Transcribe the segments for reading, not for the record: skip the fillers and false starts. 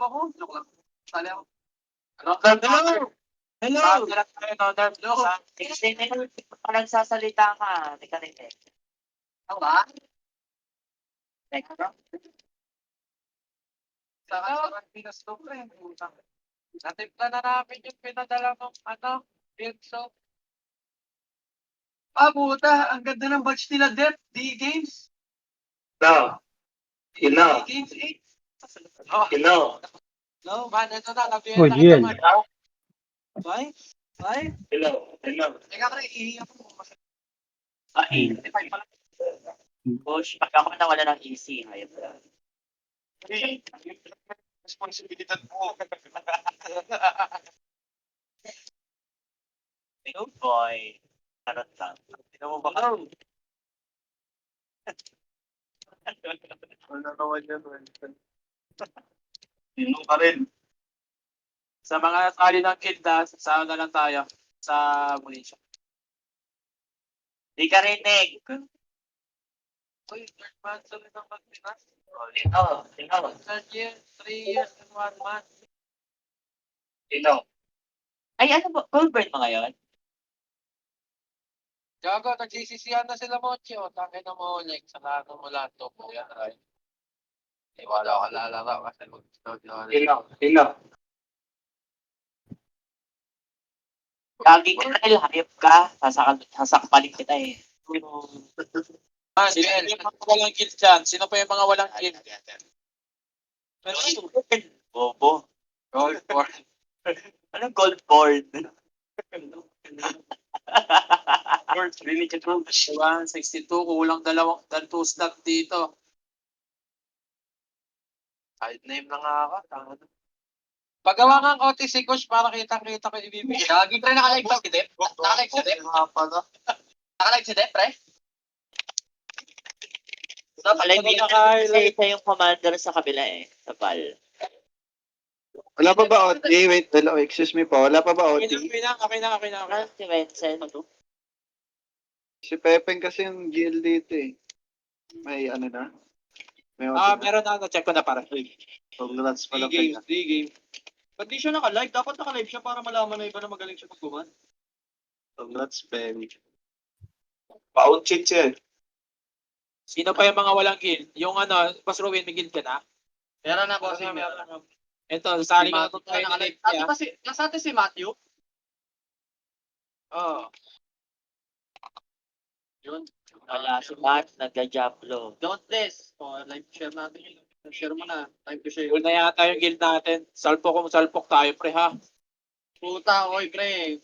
ako. Joke lang. Sali ako. Hello! Hello! Hello! Pag nagsasalita ka, di ka rin eh. Ako ba? Teka, bro. Sa Pinas to, pre. Natimpla na namin yung pinadala ng milk soap. Puta. Ang ganda ng batch nila, Dep. D-Games. No. Hello. D-Games 8. Hello. No, man. Ito na. Oh, Jiel. Bye. Bye. Hello. Hello. Teka, pre. Iiyak ko. Ay, Bosh, pag ako nawala ng easy, hayop ka. Responsibilidad mo. Good boy. Tarot lang. Tignan mo ba ka? Wala naman yan. Sino ka rin? Sa mga sali ng Kildas, saan na lang tayo? Sa Malaysia. Di ka rinig. Uy, third month sa ng Pagpinas. Tingnan. Third year, 3 years and 1 month. Hello. Ay, ano ba? Goldberg mo ngayon? Gago, nag-CCChan na sila Mochi. O, tangin na mo, like, sa lahat mo lahat to po yan, right? Wala ka lalaro kasi mag-start yun. Hello. Gagi ka dahil hayop ka. Sasakpaling kita eh. Sino yung mga walang kill dyan? Sino pa yung mga walang kill? Bobo. Gold for. Anong gold board? Gold, really ka 162, kulang 2 slot dito. Side name na nga ako. Pagawa nga ang OTC coach para kitang-kita ko ibibigay. Gagi pre, nakalive ba si Dep? Nakalive si Dep? Nakalive si Dep, pre? Palagi na kasi siya yung commander sa kabila eh. Sa Val. Wala pa ba OT? Wait, hello, excuse me po. Wala pa ba OT? Okay na. Si Vincent. Si Pepeng kasi yung GL dito eh. May ano na? May OT na. Meron na. Check ko na para. Congrats pala D-game, Peng. D-game. Ba't di siya naka-live? Dapat naka-live siya para malaman na iba na magaling siya mag-guman. Congrats Peng. Paunchit siya. Sino pa yung mga walang kill? Yung Boss Ruin, may kill ka na? Meron na, bossing. Ito, sali ka na Matthew tayo naka-live. na Ate ba si, nasa atin si Matthew? Oo. Yun. Wala si Matt, nagka-Jablo. Don't this. Live share natin yun. Share mo na. Time to share. Yun na yata yung guild natin. Salpok tayo, pre, ha? Puta, oy pre.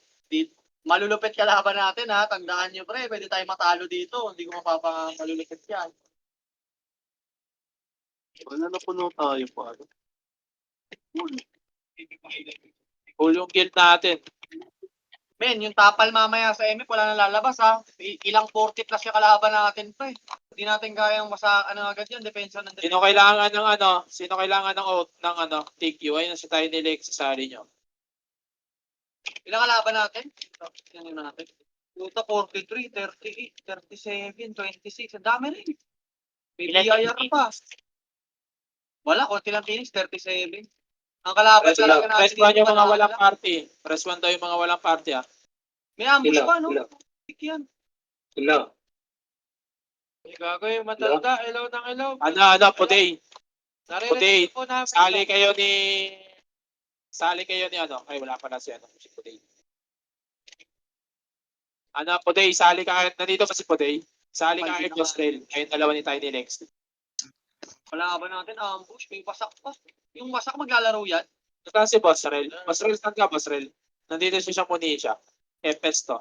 Malulupit kalaban natin ha. Tandaan nyo pre. Pwede tayo matalo dito. Hindi ko malulupit yan. Wala na puno tayo pa. Full yung guild natin. Men, yung tapal mamaya sa MF wala na lalabas ha. Ilang 40 plus yung kalaban natin pre. Hindi natin kayang agad yun. Depensa ng Sino kailangan ng TQ? Ayun, si tayo nila sa sali nyo. Ilang kalaban natin? Tingnan natin. Puta, 43, 38, 37, 26. Ang dami rin. May BIR pa. Wala, konti lang Phoenix, 37. Ang kalaban talaga natin. Press 1 yung mga walang party. Press 1 daw yung mga walang party, ha? May ambush pa, no? Hello. Yan. Hello. Gago yung matanda. Hello ng hello. Puday. Puday. Sali kayo ni... Ay, wala pala si Puday. Puday, sali ka. Nandito ba si Puday? Sali ka kay Jostrel. Kayong dalawa ni Tiny Lex. Kalaban natin, ambush. May wasak pa. Yung wasak maglalaro yan. Saan si Bossrel? Bossrel, saan ka, Bossrel? Nandito siya muni siya. Epes to.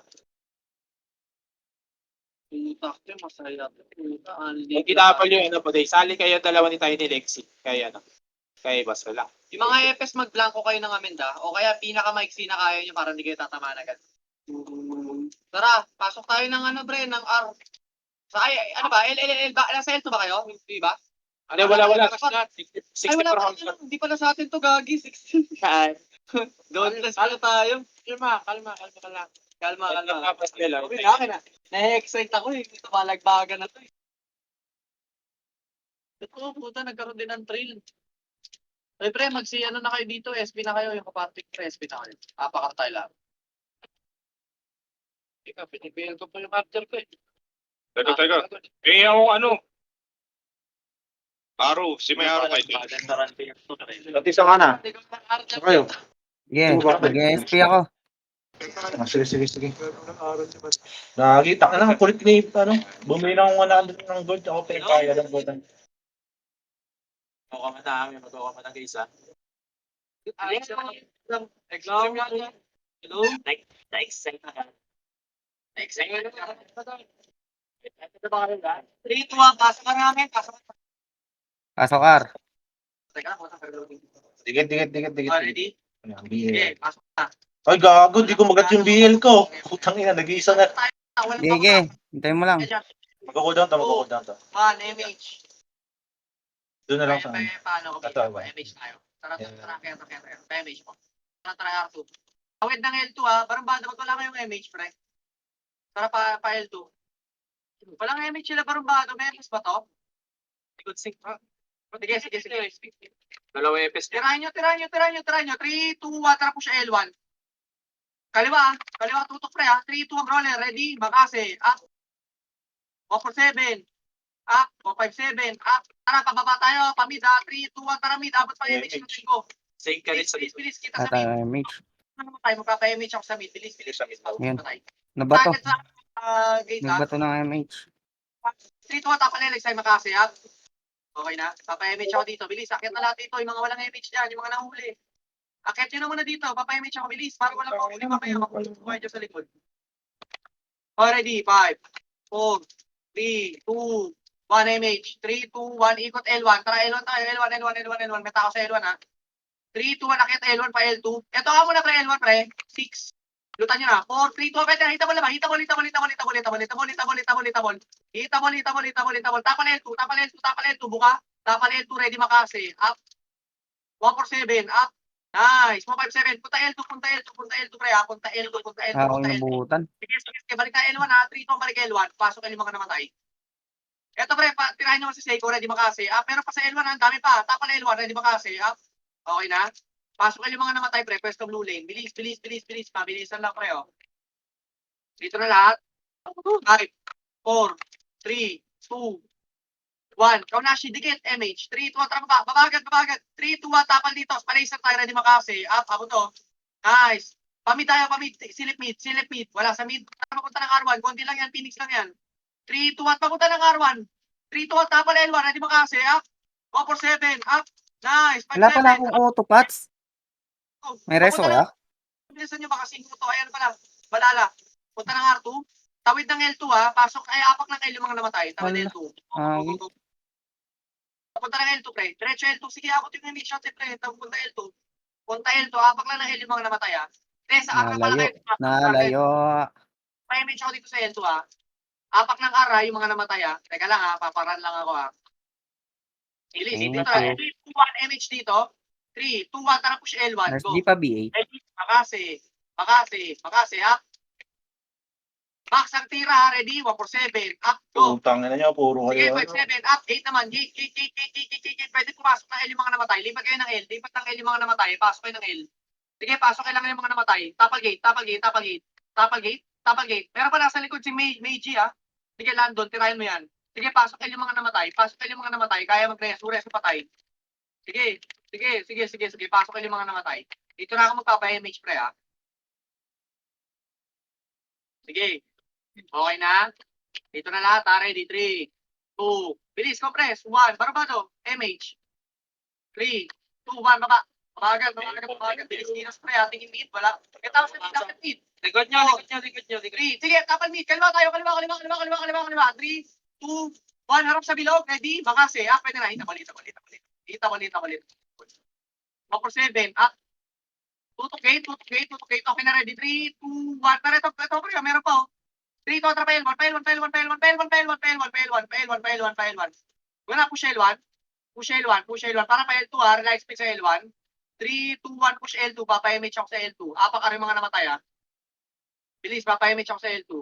Puta, masaya. Puta, Yung kinapal Puday. Sali kayo dalawa ni Tiny Lexi. Kay Bossrel lang. yung mga EPS mag-blanco kayo ng amenda o kaya pinaka-maiksi na kaya nyo para hindi kayo tatamaan agad. Tara, pasok tayo ng ng R. Sa ano ba? LLL ba? Nasa L2 ba kayo? Hindi ba? Wala. Ay, 60 wala per pa house. hindi pala sa atin to, gagi. 16. Saan? Don't less pala tayo. Kalma. Kalma. Pastel, Okay, akin na. Na-excite ako eh. Ito malagbagan na to eh. Ito, puta, nagkaroon din ng trail. Ay, pre, ano na kayo dito, SB na kayo, yung kapatid pre, SB na kayo. Apakartay lang. Ika, pinipil ko po yung after ko eh. Teka. Eh, ako ano? Araw, si may araw kayo. Batisa ka na. Kayo. Sige, mag-ESP ako. Sige. Nakakita ka na, kulit ni, bumili ng 100 ng gold, ako pinagkaya ng gold. Ako madami, magawa ka ng isa. Hello? Na-excite na ka. Ito ba kayo ba? 3, 2, 1, pasok ka namin. Pasok ka. Pasokar. Teka, pasok ka. Dikit. Ready? Ayan, Sige, BL. pasok na. Ay, gago, di ko magat yung BL ko. Putang ina, nag-iisa na. Sige, hintayin mo lang. Magko-cooldown to. 1, MH. Doon na lang sa akin. Paano ko Ito, ba? ba? MH tayo. Tara, MH mo. Tara, R2. Tawid ng L2 ha. Parang banda, ba't wala kayong MH, pre? Tara pa L2. Walang MH sila, parang banda. May MS ba to? Good sync. Sige. Dalawa EPS niya. Tirahan nyo. 3, 2, 1, tara po siya L1. Kaliwa, tutok pre ha. 3, 2, 1, roller, ready? Makase, up. 147. Up, 157. Up. Tara, pababa tayo. Pamid ha. 3, 2, 1, tara mid. Abot pa MH ng ko. Same ka rin sa Bilis. Kita sa Ata mid. Mitch. Ano tayo? Magpapa-MH ako sa mid. Bilis. Yan. Patay. Nabato. Target sa gate ha. Nabato ng MH. 3, 2, 1, tapalelik sa'yo Makase ha. Okay na? Papa-MH ako dito. Bilis. Akit na lahat dito. Yung mga walang MH dyan. Yung mga nahuli. Akit nyo na muna dito. Papa-MH ako. Bilis. Para walang mahuli mamaya. Makuha dyan sa likod. Already. 5, 4, 3, 2, 1 MH. 3, 2, 1. Ikot L1. Tara L1 tayo. L1. May tao sa L1 ha. 3, 2, 1. Akit L1 pa L2. Ito ka muna pre. L1 pre. 6. Lutan nyo na. 4, 3, 2, 1. Hita mo naman. Hitabol. Tapal L2. Buka. Tapal L2. Ready Makase. Up. 147. Up. Nice. 157. Punta L2 pre ha. Punta L2. Ako yung nabuhutan. Sige. Balik tayo L1 ha. 3, 2, balik L1. Pasok L1 mga namatay. Ito pre. Tirahin naman si Seiko. Ready Makase. Up. Meron pa sa L1 ha. Dami pa. Tapal L1. Ready Makase. Up. Okay na. Pasok L1 mga namatay pre. Pwesto blue lane. Bilis. Pabilisan lang pre oh. Dito na lahat. 5, 4, 3, 2, 1. Kaunashi, dikit, MH. 3, 2, 1, tara baba. Babagat. 3, 2, 1, tapal dito. Palaser tayo, ready Makase. Up, ako to. Nice. Pamid. Silip mid. Wala sa mid. Tara, mapunta ng R1. Konti lang yan, Phoenix lang yan. 3, 2, 1, papunta ng R1. 3, 2, 1, tapal L1, ready Makase. Up. 147. Up. Nice. Wala pala akong auto-pats. May reso kaya? Bilisan nyo, baka 5 to. Ayan pala. Balala. Punta ng R2. Tawid ng L2 ha. Pasok ay apak ng L yung mga namatay. Tawid Wala. L2. Go. Punta ng L2 pre. Diretso L2. Sige ako yung image shot pre. Punta L2. Apak lang ng L yung mga namatay ha. Pre, sa R pala kayo. Nalayo. May image ako dito sa L2 ha. Apak ng R yung mga namatay ha. Teka lang ha. Paparan lang ako ha. Ilis. Dito na. 3, 2, 1 MH dito. 3, 2, 1. Tara push L1. Go. Di pa BA. Makase ha. Max ang tira ha. Ready? 147. Up. Go. Putang ina niyo, puro Sige, kayo. 5-7, up, 8 naman, gate. Pwede pumasok ng L yung mga namatay. Lipat kayo ng L, ng L yung mga namatay. Pasok kayo ng L. Sige, pasok kayo lang yung mga namatay. Tapal gate. Meron pa nasa likod si Meiji ha. Sige, Landon, tirahin mo yan. Sige, pasok kayo yung mga namatay. Kaya mag-reso patay. Sige. Pasok kayo yung mga namatay. Dito na ako magpapa-MH pre ha. Sige. Okay na? Dito na lahat ha. Ready? 3, 2, bilis, compress. 1, barbado, MH. 3, 2, 1, baba. Babagal. Bilis, kinas pre, tingin mid, wala. Tapos na mid, dapat mid. Likod nyo. 3, sige, tapal mid. Kaliwa tayo, kaliwa. 3, 2, 1, harap sa bilog. Ready? Makase, pwede na. Hita balit. 147, tutok gate. Okay na, ready? 3, 2, 1. Pero ito pre, meron pa oh. 3, 2, pa L1. Wala, push L1. Para pa L2 ha, relax speed sa L1. 3, 2, 1, push L2. Papa-MH ako sa L2. Apak ka rin mga namatay ha. Bilis, papa-MH ako sa L2.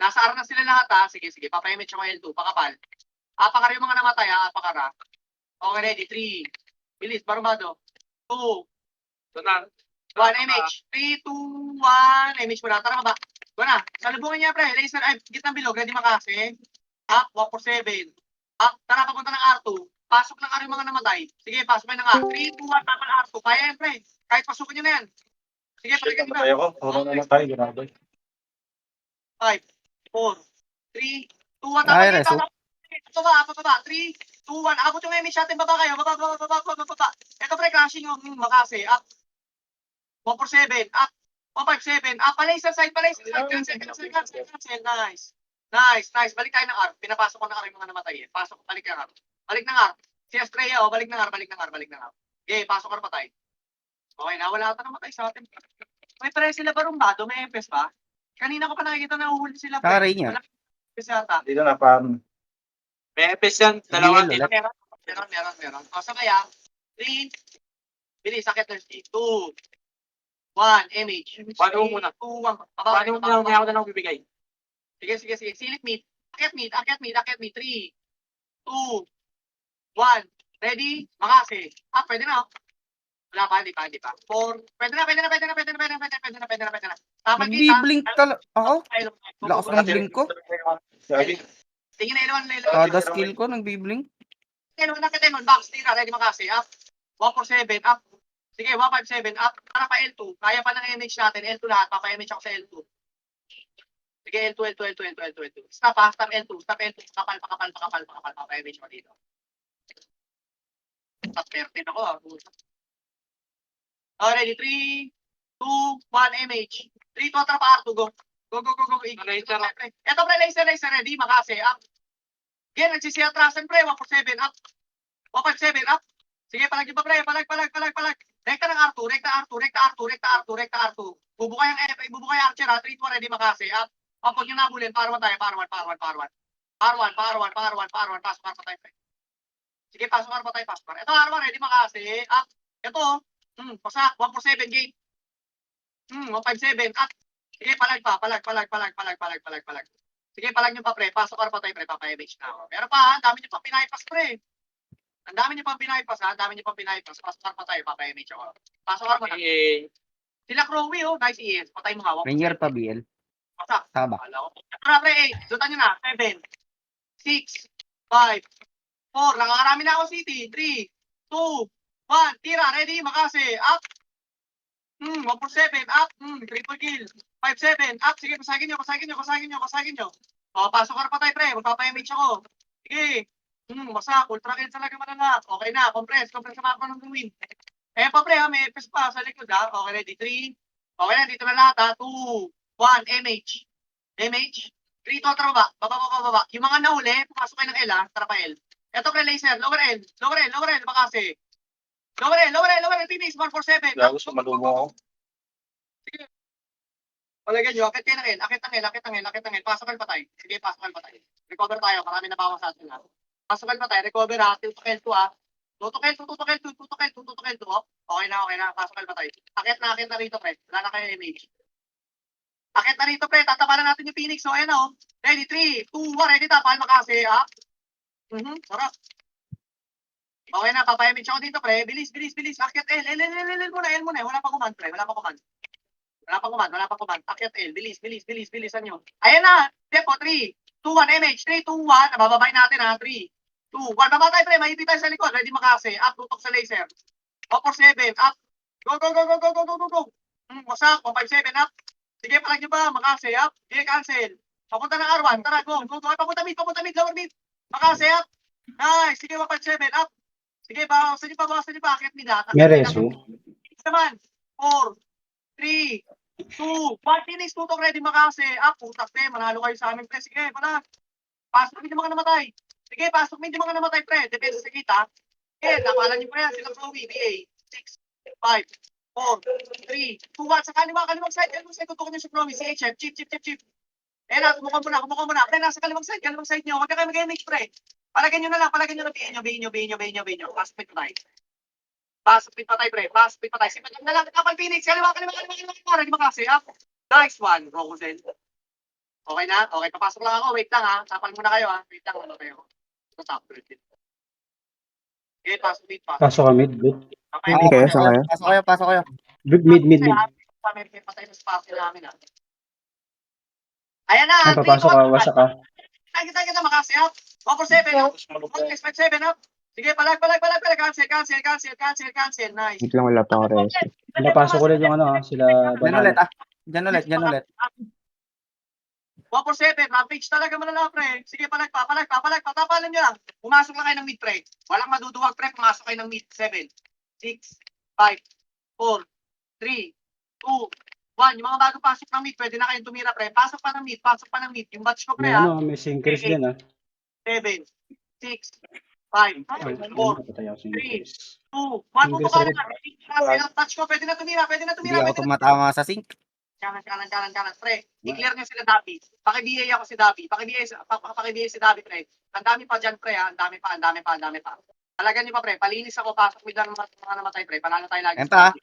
Nasa R na sila lahat ha. Sige, papa-MH ako sa L2. Pakapal. Apak ka rin mga namatay ha. Okay, ready? 3. Bilis, barbado. 2, 1, MH. 3, 2, 1, MH mo na. Tara ba? Go na. Salubungin niya, pre. Laser, ay, gitnang bilog. Ready makase. Up, 147. Up, tara, papunta ng R2. Pasok ng R yung mga namatay. Sige, pasok kayo ng R. 3, 2, 1, tapal R2. Kaya yan, pre. Kahit pasukin nyo na yan. Sige, Shit, palikan nyo na. namatay ako. Puro naman tayo, ginagawa. 5, 4, 3, 2, 1, Ay, tapal reso. dito. Pababa. 3, 2, 1. Abot yung MH natin. Baba kayo. Baba. Ito, pre, crashing yung makase. Up. 147, up, 157, up, palay sa side, cancel. Nice. Balik tayo ng R. Pinapasok ko ng R yung mga namatay. Pasok, balik ng R. Balik ng R. Si Estrella, balik ng R. Okay, pasok ka patay. Okay, wala ata namatay sa atin. May pre sila ba rumbado? May FS ba? Kanina ko pa nakikita na uhuli sila. Kari niya. Wala FS yata. Dito na, parang May FS yan. Dalawa Hindi, dito. Meron. O, sa kaya, 3, bilis, sakit na 2, 1, MH. Paano mo muna? 2, 1. Paano mo na may ako na lang bibigay? Sige. Silip mid. Akyat mid. 3, 2, 1. Ready? Makase. Pwede na. Wala pa, hindi pa. 4. Pwede na. Tama kita. Nagbi-blink ako. Lakas ng blink ko. Sabi, Tingin na Elon. Kada skill ko, nagbi-blink. Elon. Box. Tira. Ready makase. Up. 147. Up. Sige, 157. Up. Para pa L2. Kaya pa ng MH natin. L2 lahat. Papa-MH ako sa L2. Sige, L2. Stop L2. Pakapal. Papa-MH ako dito. Stop 13 ako. Ready? 3, 2, 1, MH. 3, 2, atrapa R2. Go. Laser. Ito, pre, laser. Ready? Makase. Up. Again, nagsisiatrasan, pre. 147. Up. 157. Up. Sige, palag. Rekta ng R2. Bubukay ang Archer, ha. 3, 2, ready, makase. Up. Pag nyo nabulin, par 1 tayo. Par 1. Pasok pa tayo, pre. Sige, pasok pa tayo. Ito, R1, ready, makase. Up. Ito, pasak. 147 gate. 157. Up. Sige, palag. Sige, palag nyo pa, pre. Pasok pa tayo, pre. Papa-MH na ako. Pero pa, ang dami nyo pa pinaypas, pre. Ang dami nyo pang pinaypas. Pasok pa tayo, Papa-MH ako. Pasok pa na. Sila Crowy, Nice ES. Patay mo hawak. Ranger pa, BL. Pasak. Taba. Tara, pre, 8. Dutan nyo na. 7, 6, 5, 4. Nakakarami na ako, City. 3, 2, 1. Tira, ready, makase. Up. 147. Up. Triple kill. 5-7. Up. Sige, pasagin nyo. Pasok pa tayo, pre. Magpapa-MH ako. Sige. Masak. Ultra kill talaga mananap. Okay na. Compress sa mapa ng win. Pa, pre, may FS pa sa likod, ha. Okay, ready. 3. Okay na, dito na lahat, ha. 2, 1, MH. 3, 2, baba. Yung mga nahuli, pumasok kayo ng L, ha. Tara pa L. Ito, pre, laser. Lower L. Makase. Lower L. Finish. 147. gago, sumalubong ako. Palagyan nyo, akit kayo ng L. Akit ng L. Pasok pa tayo. Sige, pasok pa tayo. Recover tayo. Marami na bawas sa atin, ha. Pasok pa tayo. Recover, ha. Tutok L2, ha. Tutok L2. Okay na. Pasok pa tayo. Akit na rito, pre. Wala na kayo image. Akit na rito, pre. Tatapalan natin yung Phoenix. So, ayan, o. Ready, 3, 2, 1. Ready, tapal. Makase, ha. Sarap. Okay na, papayamit ako dito, pre. Bilis. Akit L muna. Wala pa command, pre. Wala pa command. Akit L. Bilis. Bilisan nyo. Ayan na. Tempo, 3, 2, 1, MH. 3, 2, 1. Nabababay natin, ha. 3, 2, 1. Baba tayo, pre. Mahipit tayo sa likod. Ready makase. Up, tutok sa laser. 147. Up. Go. Wasak. 157. Up. Sige, palag nyo ba? Makase. Up. Sige, cancel. Papunta ng R1. Tara, go. Papunta mid. Lower mid. Makase. Up. Nice. Sige, 157. Up. Sige, bawasan nyo pa. Akit mid, ha. May reso. Naman. 4, 3, 2, 1. Finish. Tutok, ready makase. Up. Putak, pre. Manalo kayo sa amin, pre. Sige, palag. Pasok mid yung mga namatay. Sige, pasok mid yung mga namatay, pre. Depende sa kita. Sige, napalan nyo pa yan. Sila Chloe. BA. 6, 5, 4, 3, 2, 1. Sa kalimang side. Tutukan nyo si Chloe. CHF. Chip. Tumukan mo na. Pre, nasa kalimang side nyo. Huwag ka kayo mag-MH, pre. Palagyan nyo na. Bayin nyo. Pasok pit pa tayo, pre. Sipat na lang. Kapal Phoenix. Kalimang. Ready makase. Up. Nice one. Rokusen. Okay na? Okay, papasok lang ako. Wait lang, ha. Tapal muna kayo, ha. Wait lang, ano kayo. Ito, top 13. Okay, pasok pit pa. Pasok kami, good. Okay, pasok kayo, pasok kayo. Mid. May patay sa spot namin ah. Ayan na, Ay, papasok ka, wasak ka. Kita makasi up. 147. Expect 7 up. Sige, palag. Cancel. Nice. Wait lang, wala pa ako reso. Napasok ulit yung ano sila Diyan ulit ah. Diyan ulit. 147, rampage talaga malala, pre. Sige, palag pa. Tapalan nyo lang. Pumasok lang kayo ng mid, pre. Walang maduduwag, pre. Pumasok kayo ng mid. 7, 6, 5, 4, 3, 2, 1. Yung mga bago pasok ng mid, pwede na kayong tumira, pre. Pasok pa ng mid. Yung batch ko, pre, May ha. may sinkers din 7, 6, 5, 4, 3, 2, 1. Tutok ka na. Touch ko, pwede na tumira. Hindi ako tumatama sa sink. Kanan, pre. I-clear nyo sila Dabi. Paki-BA ako si Dabi. Paki-BA si Dabi, pre. Ang dami pa dyan, pre, ha. Ang dami pa. Talagan nyo pa, pre. Palinis ako. Pasok mid lang ng mga namatay, pre. Panalo tayo lagi. Enta ah.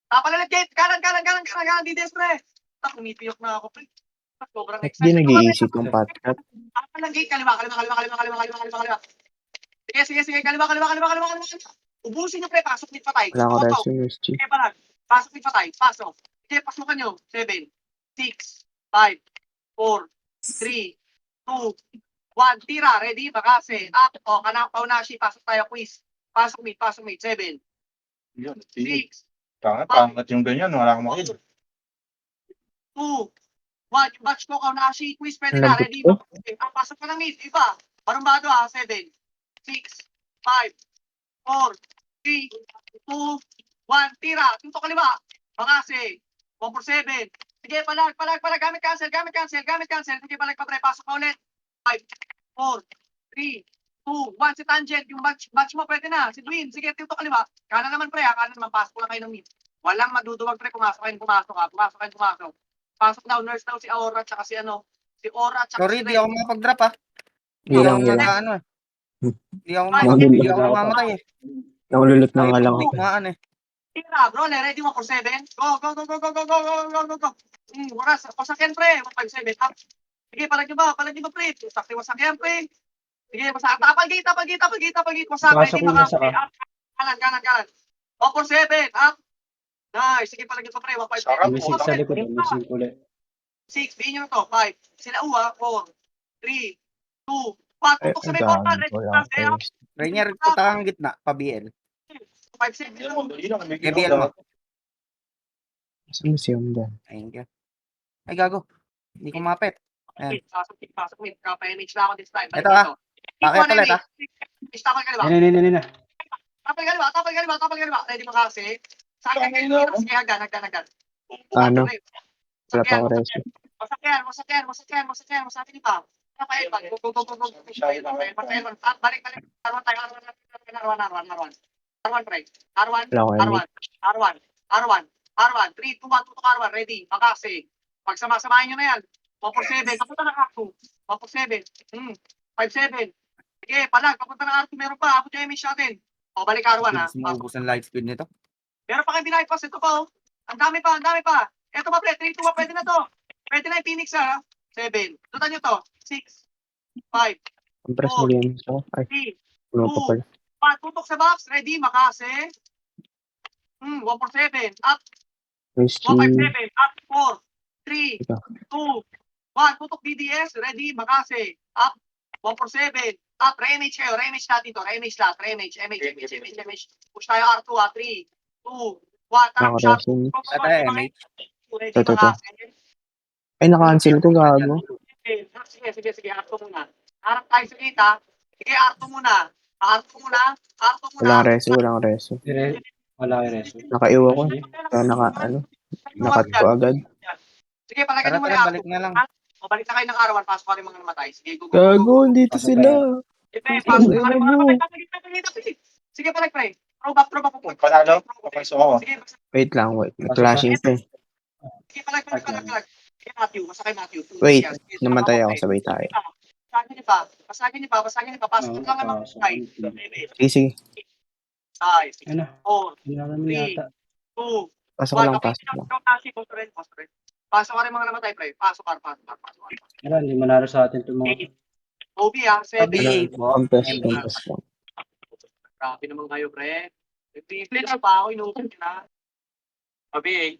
Tapalalit, gate. Kanan. Dides, pre. Umipiyok na ako, pre. Sobrang Hindi excited. nag-iisip yung patriot. Tapalang gate. Kaliwa. Sige. Kaliwa. Ubusin nyo, pre. Pasok mid patay. Wala ko Tutok. reso, USG. Sige, palag. Pasok mid patay. Pasok. Sige, pasukan nyo. 7, 6, 5, 4, 3, 2, 1. Tira. Ready? Bakase. Up. O, kanang paunashi. Pasok tayo. Quiz. Pasok mid. 7, Yun, 6, pangat yung ganyan, wala kang makita. 2, 1. Yung batch ko, kaunashi. Quiz. Pwede na. Labot Ready? ko. Pasok ka ng mid. Iba. Barumbado ha. 7, 6, 5, 4, 3, 2, 1. Tira. Tutok kaliwa. Bakase. 147. Sige, palag. Gamit cancel. Sige, palag pa, pre. Pasok pa ulit. 5, 4, 3, 2, 1. Si Tangent. Yung batch mo, pwede na. Si Dwayne. Sige, tutok kaliwa. Kanan naman, pre. Kanan naman. Pasok lang kayo ng mid. Walang maduduwag, pre. Pumasok. Pasok daw. Nurse daw si Aura. Tsaka si ano. Si Aura. Tsaka Sorry, si di Ray. ako makapag-drop ah. Hindi Hilang, ako hilang. ano eh. Hindi ako Mahulog. mamamatay eh. Nahululot na Ay, nga lang ako. tigmaan eh. Tira, bro. Ready 147. Go. Go. Waras. Pasakyan, pre. 157. Up. Sige, palag nyo ba, pre? Wasakyan, pre. Sige, tapal gate. Wasak, Pasok ready mo, maka, wasak pre. ka. Up. Kanan. 147. Up. Nice. Sige, palag nyo pa, pre. 157. May 6 sa likod, may 5 ulit. 6. Bihin nyo na to. 5. Sila uwa. 4, 3, 2, 1. Tutok sa may bota. Ready maka, up. Rainier, punta kang gitna, pa-BL. 5-7. BL mo. Saan si Yonda? Ayun ka. Ay, gago. Hindi ko mapet. Ayan. Pasok. Kapa-image na ako this time. Ito, ah. Bakit ulit, ah? Tapal kaliwa. Yan. Tapal kaliwa. Ready mo kasi. Saan ka kayo? Sige, hagdan. Ano? Wala pa ako reso. Masakyan. Masabi niyo pa. Balik. Arwan, pre. Wala ko reso. Arwan. 3, 2, 1, tutok Arwan. Ready. Makasi. Pagsama-samahin nyo na yan. 147. Papunta ng R2. 147. 57. Sige, palag. Papunta ng R2. Meron pa. Abot yung image natin. O, balik Arwan, ha. Sumubos ng light speed nito. Meron pa kayo binayipas. Ito pa, oh. Ang dami pa. Ito pa, pre. 3, 2, 1. Pwede na to. Pwede na yung Phoenix, ha. 7. Tutan nyo to. 6, 5, Ang press mo yan. Ay, 3, puno pa pala. tutok sa box. Ready, makase. 147. Up. USG. 157. Up. 4, 3, Ito. 2, 1. Tutok BDS. Ready, makase. Up. 147. Up. Remage kayo. Remage natin to. Remage. Push tayo R2, ha. 3, 2, 1. Ako reso. Ito eh, MH. Ready, Ito. makase. Ay, naka-cancel to, gago. Sige. R2 muna. Harap tayo sa kita. Sige, R2 muna. Walang reso. Wala kayo reso. Nakaiwa ko. Kaya nakat ko agad. Sige, palagay Tara, mo muna tara, R2. balik na lang. O, balik na kayo ng R1. Pasok ka rin mga namatay. Sige, go. Gago, dito Pasok sila. Pasok ka rin mga namatay. Sige, palag, pre. Throw back. Panalo? Okay, so ako. Sige, Wait lang, wait. Clashing to. palag. Sige, Matthew. Masakay, Matthew. Wait, namatay ako. Sabay tayo. Pasagin niyo pa. Pasok lang ang mga namatay. Sige. 5, Ano? 4, Hindi namin yata. 2, Pasok lang, pasok lang. Pasok ka rin mga namatay, pre. Pasok. Wala, hindi manalo sa atin itong mga... OB, 7. Pa-BA po. Compass MH. lang. Grabe naman kayo, pre. Bibili na pa ako, inuulit na. Sabi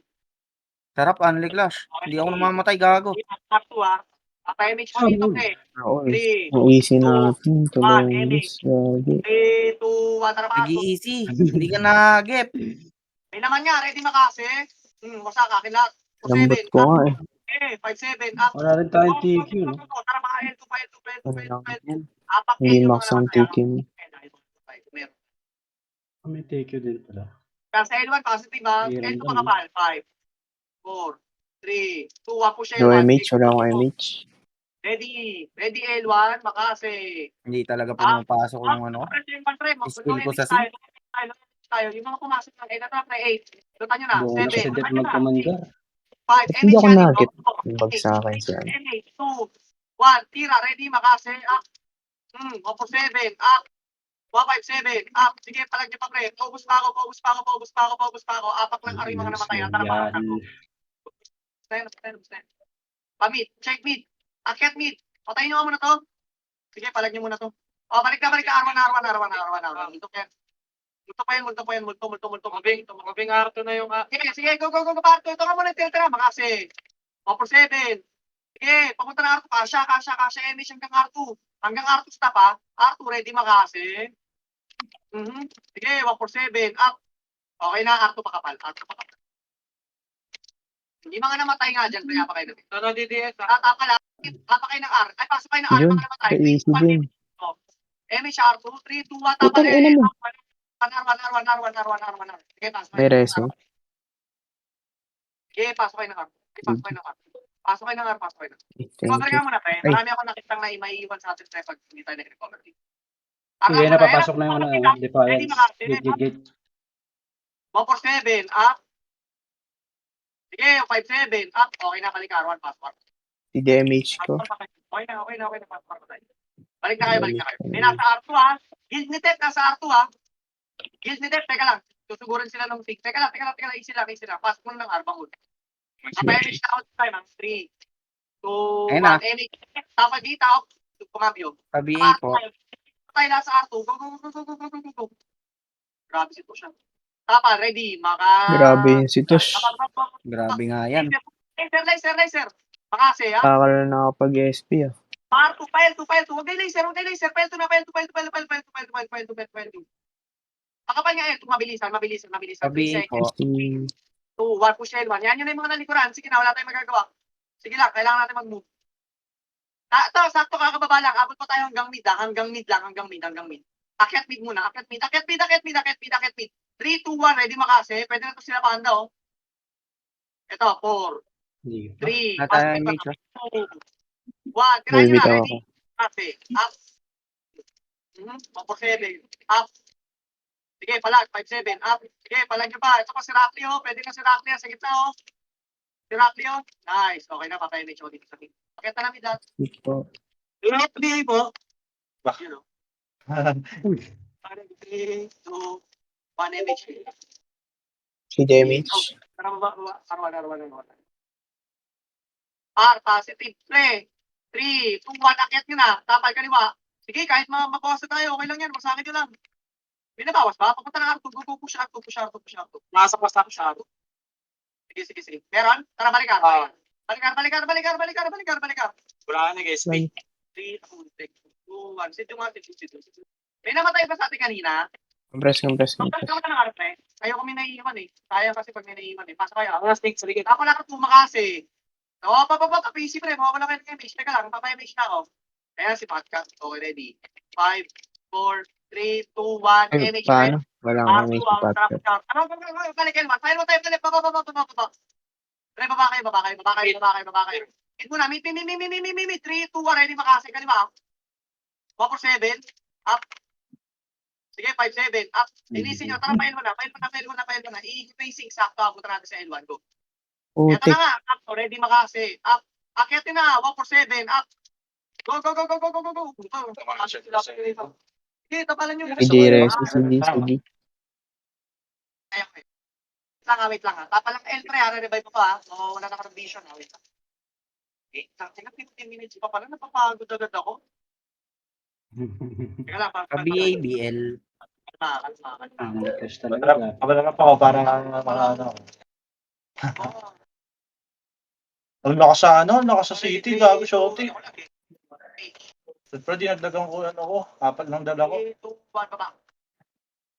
Sarap, Unli Clash. Hindi ako namamatay, gago. Sakto ah. Apayamix mo dito, pre. Oo, 3, ang easy 2, natin. 1, Tulonis. Lagi. 3, 2, 1, tara pa. Nag-easy. Hindi ka nag-get. May naman nga, ready makase. Wasa ka, kilat. Lambot 7, ko nga eh. 5-7, up. Wala rin tayong TQ, no? Tara mga L2, Ano lang yan. Apak Hindi yung max mga ang naman. tikim. Meron. May TQ din pala. Kasi L1 positive ha. Meron L2 lang, makapal. 5, 4, 3, 2, 1 push No L1. MH, wala akong MH. Ready. Ready L1, makase. Hindi talaga pumapasok yung ano. Skill ko sa sim. Tayo, yung mga pumasok ng 8 attack na 8. Lutan nyo na. Bonus 7. si Dep mag-commander. 5. Ba't hindi ako nag-get? Yung bag sa akin siya. 2, 1. Tira. Ready. Makase. Up. 1 for 7. Up. 157. Up. Sige, palag niyo pa, pre. Paubos pa ako. Apak lang ari mga namatay. Tara, Yan. Stand. Pamit. Check mid. Akyat mid. Patayin nyo muna to. Sige, palag nyo muna to. Balik ka. Arwan. Multo pa yan. mabing arto na yung Sige, go. Parto. Ito ka muna yung tira. Makasi. 1 for 7. Sige, papunta na Arto. Kasha. Emish hanggang Arto. Hanggang Arto stop ha. Arto ready makasi. Sige, 1 for 7. Up. Okay na, Arto pakapal. Hindi mga namatay nga dyan. Kaya pa kayo natin. Ano DDS Tapa kayo ng R. Ay, pasok kayo ng R. Yun, Mga namatay. ka-easy din. Emish Arto. 3, 2, 1. Tapa Putang ina mo. Arwan. Sige, pasok May kayo. reso. Sige, pasok kayo ng R. Pasok kayo ng R. Thank Cover you. nga muna, pre. Ay. Marami ako nakitang na maiiwan sa atin, pre, pag hindi tayo nag-recover. Sige, napapasok na yung Defiance. Gate. 1 for 7, up. Sige, 5-7, up. Okay na, balik ka, Arwan, passport. Si damage ko. Okay na, passport tayo. Balik na kayo. May nasa R2, ha. Guild ni Ted, nasa R2, ha. Guild ni Ted, teka lang. Susugurin sila ng 6. Teka lang, easy lang. Pasok mo ng R, bangod. Mapayamish na out time, 3, 2, 1, Ayun na. Tapos dito, kumabyo. Sa BA po. Tayo nasa R2, go. Grabe si Tush, ha. Tapa, ready, Grabe yung si Tosh. Grabe nga yan. Laser. Makase, ha? Takal na nakapag-SP ah. R2, file 2. Huwag kayo laser. File 2 na, file 2. Makapal nga yan, mabilisan. Sa BA po. Si 2, 1, push L1. Yan yun na yung mga nalikuran. Sige na, wala tayong magagawa. Sige lang, kailangan natin mag-move. Ito, sakto kakababa lang. Abot pa tayo hanggang mid, ha? Hanggang mid. Akyat mid muna. Akyat mid. 3, 2, 1, ready makase. Pwede na ito sila panda, oh. Ito, 4, 3, Nata image. 2, 1. Tirahan nyo na, bitaw ready? ako. Makase. Up. 1 for 7. Up. Sige, palag. 5-7. Up. Sige, palag nyo pa. Ito pa si Rackley, oh. Pwede na si Rackley sa gitna, oh. Si Rackley, oh. Nice. Okay na, papay-image ako dito sa mid. Pakita namin lahat. Ito. BA po. Bah. Yun, oh. 3, 2, 1, image. Si damage. Arwan. R, positive. 3, 2, 1, akyat nyo na. Tapal kaliwa. Sige, kahit mabawas na tayo, okay lang yan. Masakin nyo lang. Binabawas ba? Papunta na R2. Go, push R2. Nasa pas na R2. Sige. Meron? Tara, balikan. Balikan. wala ka nag-SP 3, 2, 1. Sit yung mga. May namatay ba sa atin kanina? Compress. Kapag ka ng RP, ayaw kami naiiwan eh. Sayang kasi pag may naiiwan eh. Pasok kayo. Ang snake sa ligid. Ako lang tumakasi. Oo, PC pre. Mawawala kayo ng image. Teka lang, papay-image na ako. Ayan si podcast. Okay, ready. 5, 4, 3, 2, 1. Ay, Image paano? Wala akong R2, MH sa podcast. Ano? Balik, Elman. File mo tayo. Baba. Pre, baba kayo. Hit mo na. Meet. 3, 2, 1. Ready makasi. Kaliwa. 1 for 7. Up. Sige, 5-7. Up. Inisin nyo. Tara, file mo na. I-facing sakto. Abutan natin sa L1. Go. Ito Putik. na nga. Up. Already makasi. Up. Akyatin na. 1 for 7. Up. Go. Sige, tapalan nyo. Si reso. Si D. Ayun. Wait lang ha. Tapalang L3 ha. Re-revive ko ha. Wala na condition ha. Wait lang. Okay. Tingnan 15 minutes pa pala. Napapagod agad ako. Teka lang. Sa BA, BL. Ang test talaga. Matrap, naman pa ako para mga ano. Ang lakas sa ano, ang lakas sa City, gago shorty. Pero dinagdagan ko ano ko, apat lang dala ko. 3, 2, 1, baba.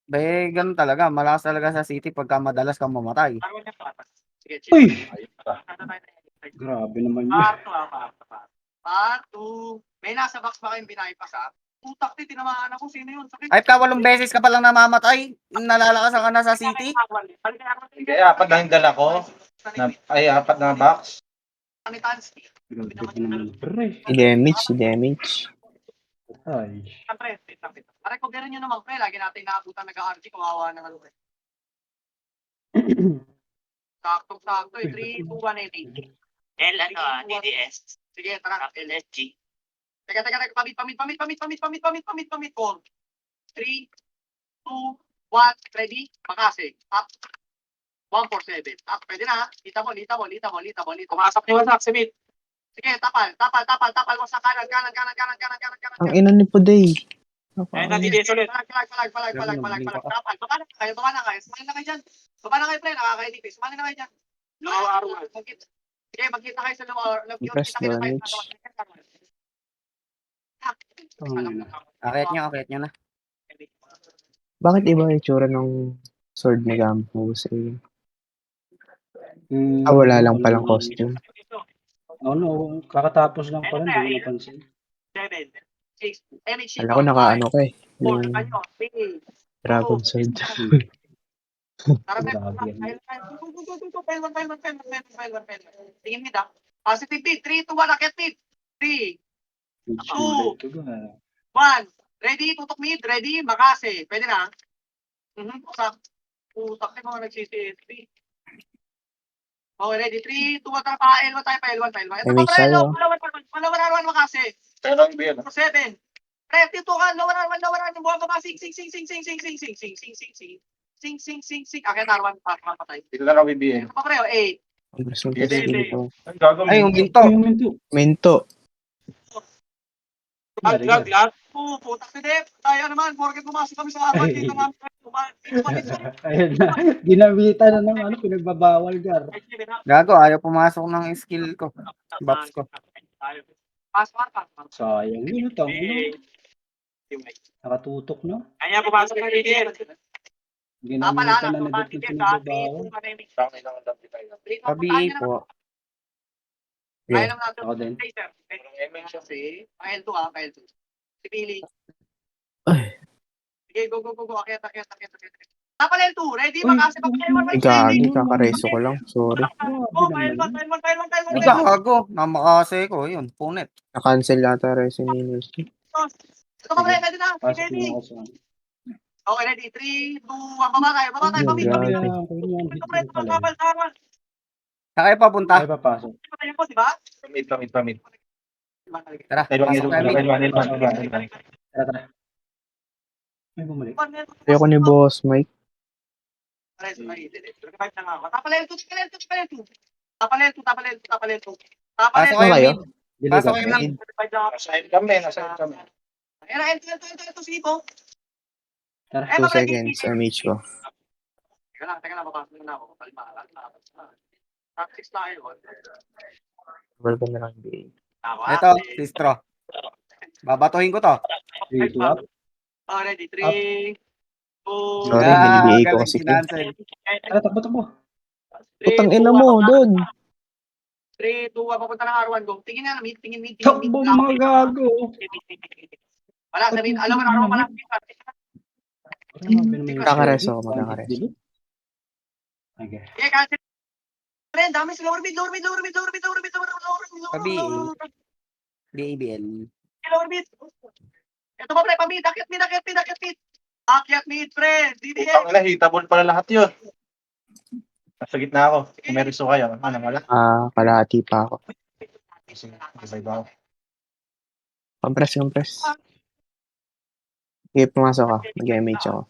Be, ganun talaga. Malakas talaga sa City pagka madalas kang mamatay. Sige, chill. Uy! Ayun pa. Grabe naman yun. Part 2. May nasa box ba kayong binaypas ha? Putak din, tinamaan ako. Sino yun? Sakit. Ay, 8 beses ka palang namamatay. Nalalakasan ka na sa City. Hindi, apat lang yung dala ko. Ay, apat na box. Ni Tansky. Grabe naman, pre. Si damage. Ay. Pare, kung gano'n nyo naman, pre, lagi natin naabutan nag-RG, kawawa ng ano. Saktong-sakto eh. 3, 2, 1, 80. L ano DDS. Sige, tara. LSG. Teka, pamit. 4, 3, 2, 1, ready? Makasi. Up. 147. Up, pwede na. Lita mo. Pumasok niyo sa Simit. Sige, tapal mo sa kanan. Ang ina ni Puday. Ayun na DDS ulit. Palag. Tapal. Baba na kayo. Sumali na kayo dyan. Baba na kayo, pre. Nakakainipis. Sumali na kayo dyan. Sige, magkita kayo sa lower. Press damage. Akit nyo na. Bakit iba yung tsura ng sword ni Gampus? Wala lang palang costume. Ano, kakatapos lang pala, hindi ko napansin. 7, 6, damage shield. Alam ko nakaano ka eh. 4, Yung kayo. 3, Dragon Sword. tara, Grabe yan. tingin mid ah. Positive mid. 3, 2, 1, akit mid. 3, Sulit ko ba? 1. Ready, tutok mid. Ready, makase. Pwede na. Usak. Utak na mga nagsisip. Okay, ready. 3, 2, 1, tara pa. L1 tayo pa. Ito May pa, pre. sa'yo. Wala makase. Sa'yo lang yung BL. 7. Pre, dito ka. Lower arman. Buha ka ba? Sing. Akit arman. Patay. Dito na lang BBL. Ito pa, pre. 8. Ang gusto ko dito. Ang gagawin. Ay, yung ginto. Minto. Lag. Putak si Dep. Tayo naman. Porket pumasok kami sa apat. Dito namin. Ayun na. Ginamitan na ng ano, pinagbabawal, Gar. Gago, ayaw pumasok ng skill ko. Buffs ko. Pas. Sayang yun, ito. Nakatutok na. Kanya pumasok ng DDS. Ginamitan na nagit ng pinagbabawal. Pa-BA po. Kaya lang natin. Ako din. Kasi, L2 ah, L2. Si Billy. Ay. Sige, go. Akit. Tapal L2, ready? Makasi pa Ay, gagi. Kakareso ko lang. Sorry. Oh, L1. Ay, gago. Namakase ko. Yun, punit. Na-cancel yata resin ni Nurse. Ito pa pre, ready na. Pasok Ready. na ako sa... Okay, ready. 3, 2, 1, baba tayo. Pamit. Grabe. Ito pre, tapal. Saan kayo papunta? Ay, papasok. Tayo po, di ba? Pamit. Tara, L1, pasok tayo. Tara. May bumalik. Ayoko ni Boss Mike. Tapal L2. Pasok Ano kayo kayo? mid. Pasok kayo Mid. mid. Nasa kami. Ito, Sibo. Tara. 2 seconds. MH ko. Teka lang, babasok na ako. Practice tayo. Welcome na lang BA. Ito, Sistro. Babatuhin ko to. 3, 2, up. Oh, ready. 3, 2, Sorry, binibigay ko kasi kill. Tara, takbo. Putang ina mo, doon. 3, 2, 1, papunta ng R1, go. Tingin na, mid. Takbo mga gago. Wala, sabihin, alam mo na, R1 pala. Kakareso ako, magkakareso. Okay. Okay, cancel. Friend, dami sa lower mid. Pa-BA. BABL. Lower mid. Ito pa, pre, pamid. Akyat mid, pre. DDS. Putang ina, hitable pala lahat yun. Nasa gitna ako. Kung may riso kayo, ano wala? Kalahati pa ako. Iba-iba ako. Compress. Sige, pumasok ka. Mag-MH ako.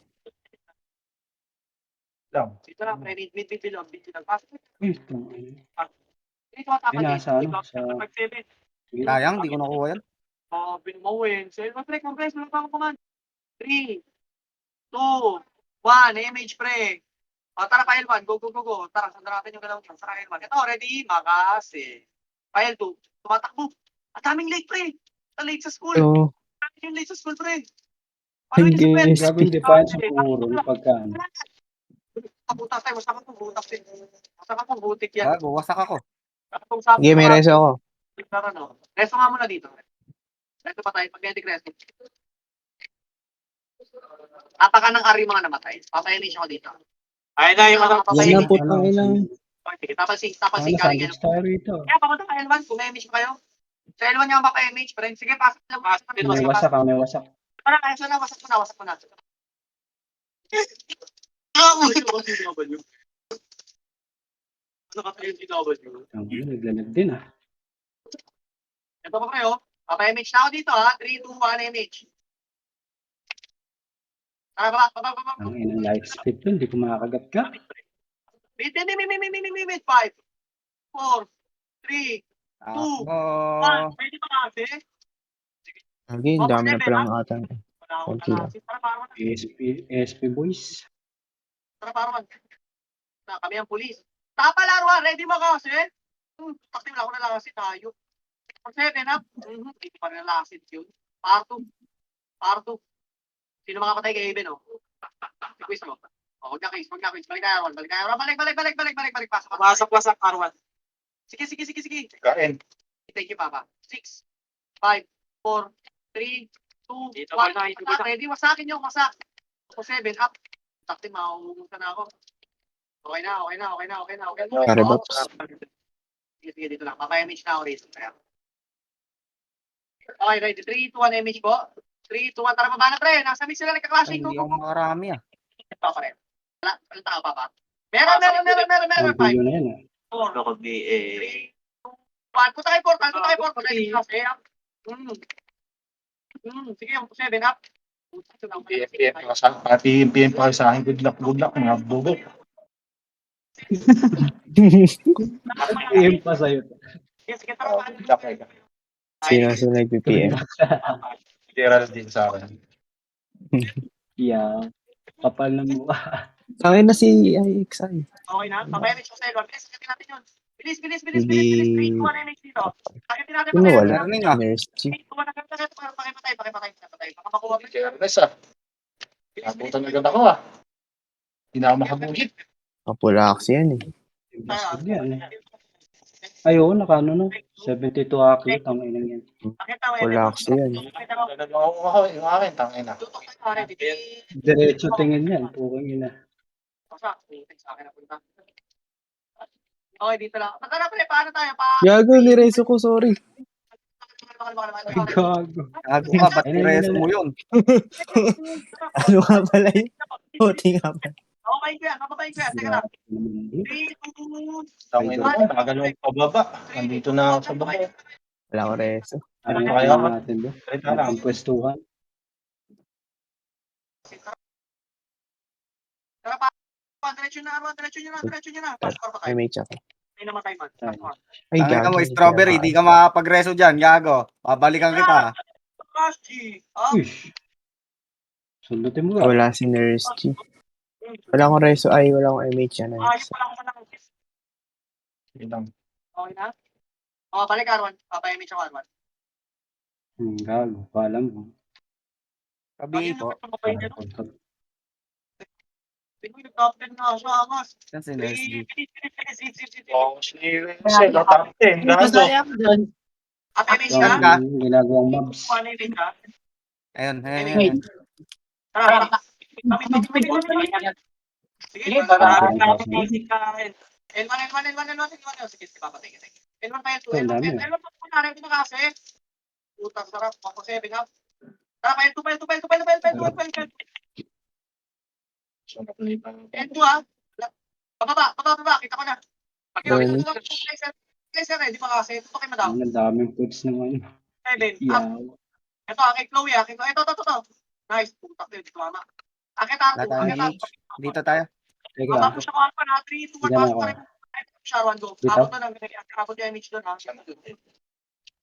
Lang. Dito lang, pre. Mid bilog. Pasok. Uy, itong ano. Dito ka tapos. Yun, nasa ano, sa- Sige. Sayang, di ko nakuha yan. Binuwin. So, pre, compress. Wala pa ako kuman. 3, 2, 1, image pre. O, tara, file 1. Go, go, go, go. Tara, sanda natin yung galaw niya. Tara, file 1. Ito, ready? Makasi. File 2. Tumatakbo. Ang daming late, pre. Late sa school. So, Yung late sa school, pre. Ano yun hanggang sa Grabe yung defiance ng puro pagka ano. Butas tayo, masama kong butas eh. Masama kong butik yan. Gago, wasak ako. sige, may reso ako. Resto nga muna dito. Resto pa tayo, pag-edit resto. Apaka ng ari mga namatay. Papayanish ako dito. Ayun na yung ano. Yan na, putang ina. Sige, tapasing Ano, kaling sandwich tayo rito. Kaya papunta ka L1, kung may image pa kayo. Sa L1 yung mapa-image, friend. Sige, pasok lang. May wasak ka, may wasak. Parang kaya na, wasak mo na, wasak mo na. Ano ka tayo yung DW? Ang ano, naglalag din ah. Ito pa kayo. Papa-image na ako dito ha. 3, 2, 1, image. Baba. Ang inang light speed to, hindi ko makakagat ka. Wait. 5, 4, 3, 2, 1. Pwede pa kasi? Again, dami na palang atang. Konti lang. SP boys. Para kami ang pulis. Tapalaruan, ready mo kasi? Takti wala ko na lang kasi tayo. For 7 up. Hindi pa rin nalasit yun. Parto. Sino makapatay kay Eben, oh? Quiz mo. Oh, huwag na quiz. Balik kayo, balik. Wasak Arwan. Sige. Kain. Thank you, Papa. 6, 5, 4, 3, 2, 1. Ready? Wasakin yung wasak. For 7 up. Takti, mauumusan na ako. Okay na. Pare, Bops. Sige, dito lang. Papa-image na ako rito. Okay, ready? 3, 2, 1, image po. 3, 2, 1, tara baba na, pre. Nasa mix sila, nagkaklase. Hindi ako makarami ah. Ito, pre. Walang tao, Papa. Meron. Ang bilyo na yan ah. 4, Ako BA. 1. Punta kayo, 4. Ready? Okay, up. Sige, yung 7 up. PFPF pa sa pati PFPF pa sa akin. Good luck mga bugo. PM pa sa'yo. Sige, tara. Good luck kayo. Sino nag-PPM? Gerald din sa akin. Yeah. Kapal ng mukha. Sa akin na si IXI. Okay na? Papa-image ko sa Elon. Bilis, sagutin natin yun. Bilis. Hindi. 3, 2, 1, image dito. Sagutin natin. Sino wala? Learning ah. Nurse G. 3, 2, 1, pakipatay. Baka makuha mo. Gerald Nabutan na agad ako ah. Hindi na ako makabulit. Kapulax yan eh. Impossible yan eh. Ayaw, nakano no? 72 accurate ang inang yan. Kapulax yan. Nagagawa ako yung akin. Tangin na. Diretso tingin yan. Pukong ina. Okay, dito lang. Tara, pre, paano tayo? Gago, nireso ko, sorry. Ay, gago. Gago ka, ba't reso mo yun? Ano nga pala yun? Puti nga pala. Okay, kuya. Teka lang. 3, 2, Tangin na ako. Nagalawang pababa. Nandito na ako sa bahay. Wala ko reso. Ano Ano kaya kaya ka? natin doon? Salita lang. Ang pwestuhan. Tara pa. Diretso nyo na. Pasok pa May tayo. mate ako. May namatay man. Ay, Tangin ka gago. mo, strawberry, di ka makapagreso dyan, gago. Babalikan kita. Kashi! Uish. Sundutin mo ba? Wala si Nurse G. Wala akong reso. Ay, wala akong MH yan. Ayos pala ako na lang. Sige lang. Okay na? O, balik Arwan. Papa-image ako Arwan. Gago. Paalam mo. Kabi po. Tingnan yung top 10 na siya, Angas. Saan si Nurse G? Oo, sige. Sige, top 10. Gago. Papa-image ka? Ang ginagawang mobs. Papa-image ka? Ayun. Tara. Sige, para natin ka. L1. Sige, papatay ka. L1 pa yan, 2. L1 pa po na rin ito kasi. Utang sarap, pako 7 up. Tara, pa L2. L2 ha. Pababa, kita ko na. Pag-iwag ko lang Kaiser ready pa kasi. Ito kay madam. Ang daming puts naman. 7 up. Yeah. Ito, kay Chloe ha. Ito. Nice, putak din, mama. Akit Dito tayo. Teka. Tapos ako pa na 3, 2, 1, Diyan ako. Sharon go. Dito? Abot na lang, abot yung image doon ha.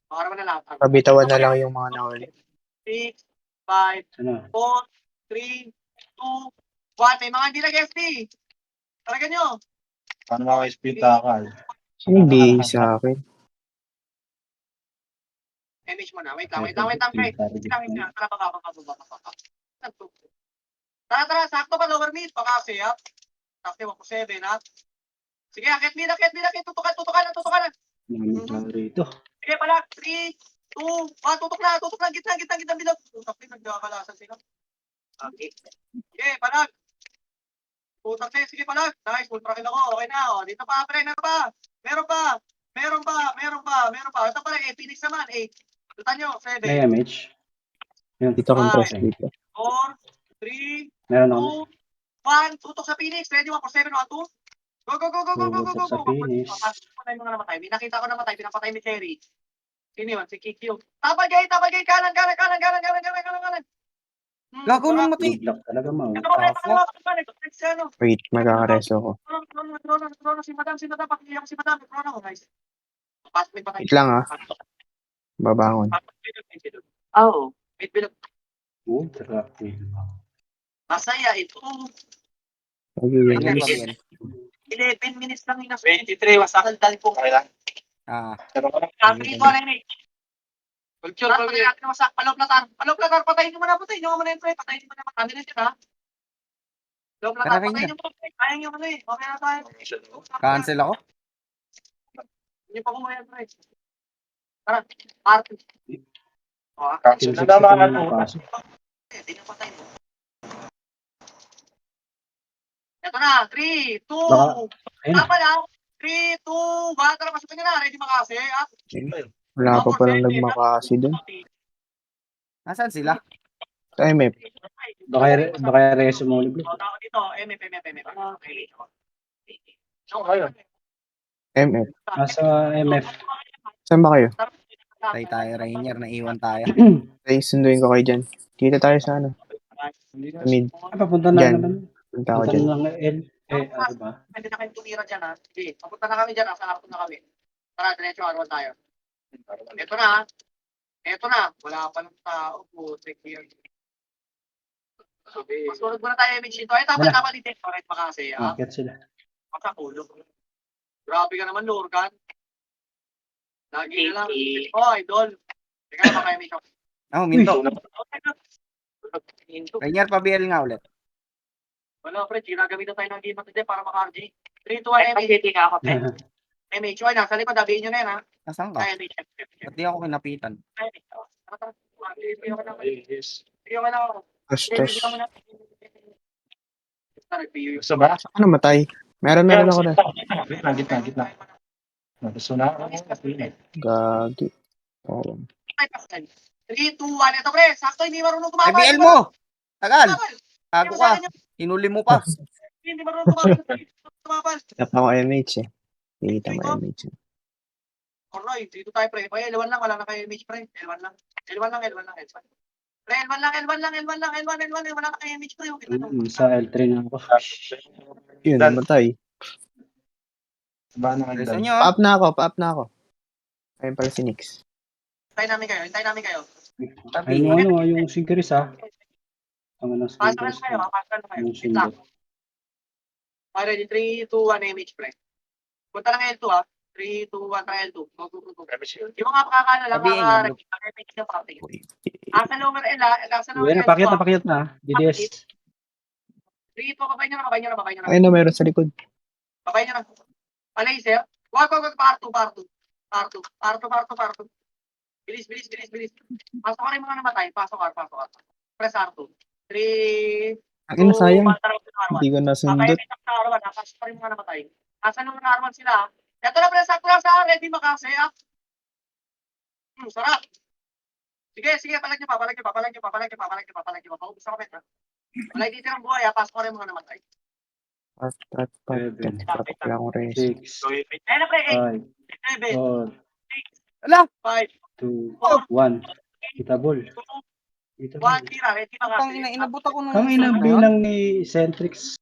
Makaraman na lahat. Pabitawan na lang yung mga nahuli. 6, 5, Ano? 4, 3, 2, 1. May mga hindi nag-SP. Talaga nyo. Paano maka-split takal? Hindi sa akin. MH mo na. Wait lang, pre. Tara, sakto ba lower mid? Baka kasi, ha? Sakto 147, ha? Sige, akit mid. Tutukan na. Nandiyan rito. Sige, pala. 3, 2, 1. Tutok na. Gitna, bilog. Tutok din, nagkakalasan sila. Okay. Sige, palag. Tutok din, sige, palag. Nice, ultra kill ako. Okay na, oh. Dito pa, pre, meron pa. Ito pala, Phoenix naman, 8. Tutan nyo, 7. May MH. Yun. Dito compress dito. 4, 3, Meron ako. 2, 1. Tutok sa Phoenix. Ready, 1 for 7, 1, 2. Go. Tutok sa Phoenix. Patay mga namatay. May nakita ko namatay. Pinapatay ni Cherry. Sino yun? Si Kikyo. Tabal gay. Kanan. Gago nang mati. Good luck talaga, Mau. Wait, magkakareso ko. Si Madam. Pakilihan ko si Madam. Nice. May patay. Wait lang ah. Babangon. Oo. Wait, bilog. Ultra kill. Masaya ito. Mag-iwan Rainier na. pa BL. 11 minutes lang yung 23. Wasak. Dal po. Okay lang. Ah, Kami ito na yun. Culture, patay natin wasak. Paloplatar. Patayin nyo muna yung pre. Patayin nyo muna. Kami rin sila. Paloplatar. Tara, Patayin Rainier. nyo pre. Kaya nyo ano eh. Okay na tayo. Cancel ako. Hindi pa kumuha pre. Tara. Party. Cancel na 260 naman pa ang yung puta. pasok. Hindi nyo patay mo. Ito na. 3, 2. Baka- ayun na. Tapa lang. 3, 2, 1. Tara, pasukin nyo na. Ready makasi. Wala pa palang nagmakasi dun. Nasaan sila? Sa MF. Baka reso mo ulit. Tao dito. MF. MF. Nasa MF. Saan ba kayo? Tayo tayo, Rainier. Naiwan tayo. Ay, sunduin ko kayo dyan. Kita tayo sa ano. Sa mid. Papunta na Dyan. naman. Punta ako Punta dyan. na ng L. Ano ba? Pwede na kayong tumira dyan, ha? Sige, papunta na kami dyan, ha? Sa harap na kami. Tara, diretso, arwan tayo. Ito na, ha? Ito na. Wala pa ng tao. Putik yun. Masunod muna tayo, MH dito. Ay, tama dito. Correct pa kasi, ha? Market sila. Makakulog. Grabe ka naman, Lorgan. Lagi na lang. Oh, idol. Teka na, baka MH. Oh, Minto. Rainier pa BL nga ulit. Wala, pre. Ginagamitan tayo ng game natin para maka-RG. 3, 2, 1, MH. Ako, pre. MH, why na? Sa likod, dabihin nyo na yan, ha? Nasaan ka? Ay, MH. Ba't di ako kinapitan? Tastas. Gusto ba? Saan ka namatay? Meron ako na. Gitna. Gusto na ako. Gagi. Oh. 3, 2, 1. Ito, pre. Sakto, hindi marunong Ay, tumama. BL mo! Tagal! Tago ka. Hinuli mo pa. Hindi marunong tumama. Tap ako MH eh. Kita mo MH. Alright, dito tayo, pre. Oy, L1 lang. Wala na kayo image, pre. L1 lang. Pre, L1 lang. Wala na kayo image, pre. Okay, ano? Sa L3 na ako. Yun, namatay. Ba na Gusto nagdala? nyo? Pa-up na ako. Ayun pala si Nix. Hintayin namin kayo. Tabi. Ano, yung Sigris ha. Ang ano, Pasaran Sigris. kayo, ha? Pasaran kayo. Yung Wait lang. sundo. Okay, ready? 3, 2, 1, image, pre. Punta lang L2, ha? 3, 2, 1, try L2. Go. Yung mga pakakano lang, Sabihin mga nyo. image na party. Sa lower L, ha? Sa lower Uy, L2, napakyat na. DDS. 3, 2, babay nyo na. Ayun na, meron sa likod. Babay nyo na. Panay, sir. Wag, parto. Bilis. Pasok ka rin mga namatay. Pasok ka. Press R2. 3, Ang ina, sayang. R1. Hindi ko nasundot. R1. Pasok ka rin mga namatay. Asan naman R1 sila? Ito na, press R2 lang sa ready makasi. Sarap. Sige, palag nyo pa. Paubos ako, bet. Wala dito ng buhay, ha? Pasok ka rin mga namatay. Pat. Wala akong res. 6, Ayun na, pre. 5, 7, 4, Ala! 5, 2, 4, 1. Kita ball. 2, 1, tira. Ready Pang makasi. ina, inabot ako nung Kami na sunod na yun. bilang ni Centrix.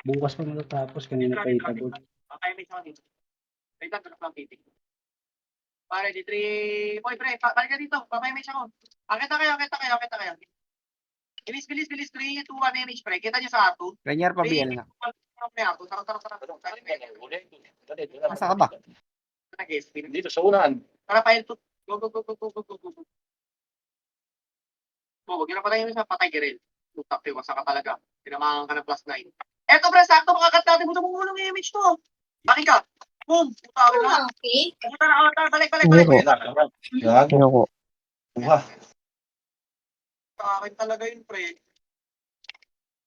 Bukas pa matatapos. Kanina pa itabol. Okay, may sorry. Wait lang, tulog lang titig. Pare, di 3. Boy, pre, balik ka dito. Papay-mage ako. Akita kayo. Bilis, 3, 2, 1, MH pre. Kita niyo sa R2. Rainier, 3, pabiel 2, nga. 1, R2. Tara. Asa ka ba? Dito sa unahan. Tara, file 2. Go. Huwag yun na patayin mo sa patay girl. Lutak yun, masa ka talaga. Pinamahan ka ng +9. Eto pre, sakto makakat natin mo sa mumulong yung image to. Baki ka. Boom. Putawin na. Okay. Puta na, balik. Ayoko. Yan. Ayoko. Buha. Sa akin talaga yun pre.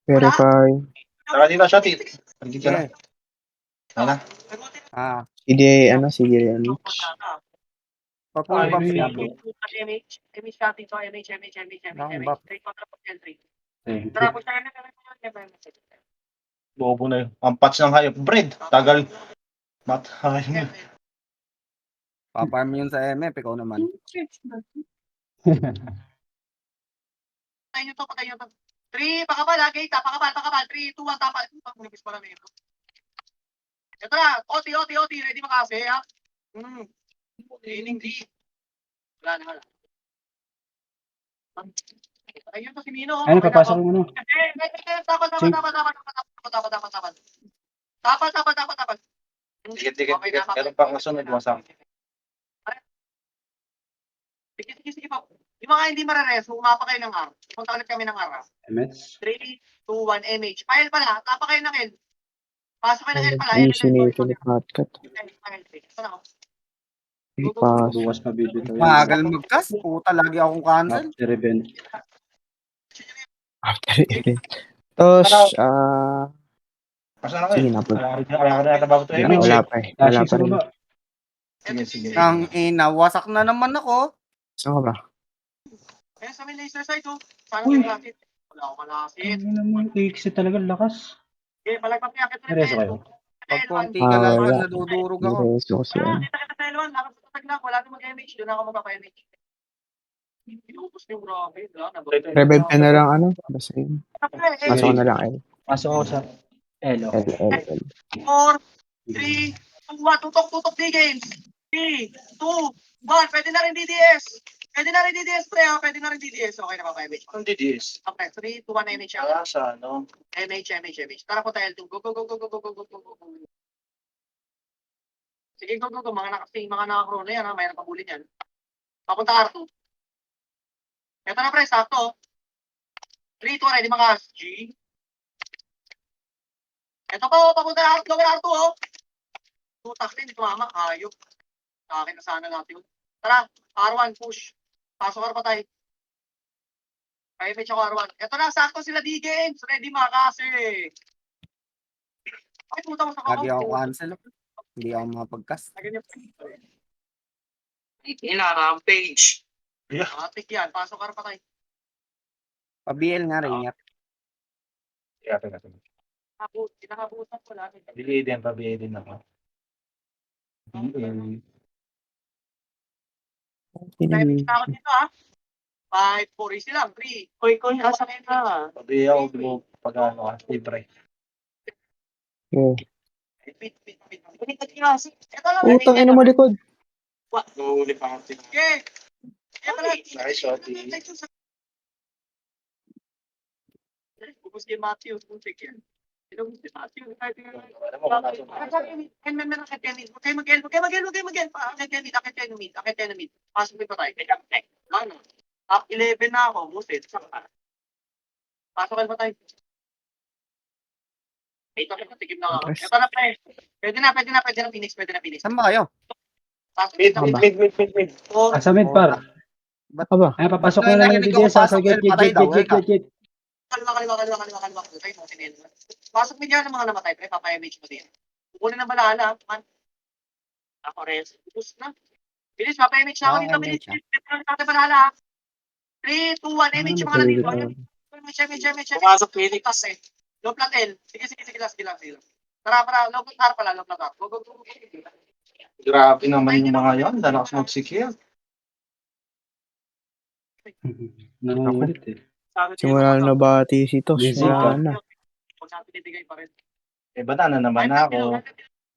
Verify. Saka dito siya, tit. Dito na. Eh, Ano? CDA, CDA, papul Ay, buff may- siya. MH natin to. MH. Ang buff. 3 kontra po 3. Thank Tara, you. push tayo na. Bobo na yun. Ang patch ng hayop. Bread. Tagal. Hayop. Paparm yun sa MF, ikaw naman. Patay nyo to. 3, pakabal ha, Gate, pakabal. 3, 2, 1, tapal. Nabis pa lang ito. Ito na, OT, ready makasi ha. Healing D. Wala na. Ayun to si Mino. Ayun, papasok mo na. Tapal. Dikit. Meron pang kasunod mo sa Sige pa. Yung mga hindi marares, umapa kayo ng R. Punta ulit kami ng R. MS. 3, 2, 1, MH. File pala, tapa kayo ng L. Pasok kayo ng L pala. Easy na ito ni Hotcut. Ipas. Bukas pa video to. Magal magkas. Puta, lagi akong cancel. After event. After event. Tapos, Pasok na sige kayo. na po. Wala ka na yata bago to. Yan, Wala pa eh. Wala Tashi pa sa rin. baba. Sige. Ang ina, wasak na naman ako. Saan ka ba? Kaya sa may laser side, oh. Sana Uy. may malapit. Wala ako malapit. Ano naman, exit talaga lakas. Okay, palagpag niya. Kita Seryoso kayo? Pag konti ka lang, wala. nadudurog ako. Diretso ko siya. Kita sa L1. Lakad sa tatag lang. Wala nang mag-MH. Doon ako magpapa-MH. Inubos niyo, grabe. Revive ka na lang, basta yun. Sige. Pasok ko na lang, L. Pasok ako sa Elo. L. 4, 3, 2, 1. Tutok di games. 3, 2, 1. Pwede na rin DDS. Pre. Pwede na rin DDS. Okay na pa-MH. Ang DDS. Okay, 3, 2, 1, MH. Sa ano? MH. Tara po tayo L2. Go. Sige, go. Mga nakakroon na yan, ha? Mayroon pabulin yan. Papunta R2. Ito na, pre. Sakto. 3, 2, ready mga G. Ito po, papunta R2. Oh. Tutak din, tumama. Ayok. Sa akin na sana natin. Tara, R1, push. Pasok ka pa tayo. MH ako R1. Ito na, sakto sila D-Games. Ready mga kasi. Ay, puta mo sa Lagi ako cancel. Hindi ako mapagkas. Rampage. Matik yan. Pasok ka pa tayo. Pabiel nga, Rainier. Kinakabutan ko lang. Pabili din ako. MH na ako dito, ha. 5, 4, easy lang. 3. Koy, nasa na. Pabili ako mo pag ano ka. Libre. Okay. Pit. Ito lang. Utang ina mo likod. Nahuli pa ako. Okay. Nice shot, Bubus kay Matthew. Putik yan. Bubus kay Matthew. Alam mo kung nasa Akit kayo na mid. Pasok mo pa tayo. Ano? Top 11 na ako. Buset. Pasok kayo pa tayo. Ito na, tigim na ako. Ito na, pre. Pwede na, Phoenix. Saan ba kayo? Pasok Mid. Sa mid par. Aba. Ay, papasok ko na lang yung DDS. Sa gate. Kaliwa. Pasok mo dyan ng mga namatay, pre. Papa-MH mo din. Kukunin ng balala. Ako rin. Ubus na. Bilis, papa-MH na ako dito. Bilis. Natin balala. 3, 2, 1, MH yung mga nandito. MH. Pumasok Phoenix. Low plat L. Sige lang. Tara. Low plat R. Go. Grabe naman yung mga yan. Dalakas mag-secure. Nangungulit eh. Simula na nabati si Tos. Busy Wala ka. na. Huwag natin ibigay pa rin. Banana naman ako.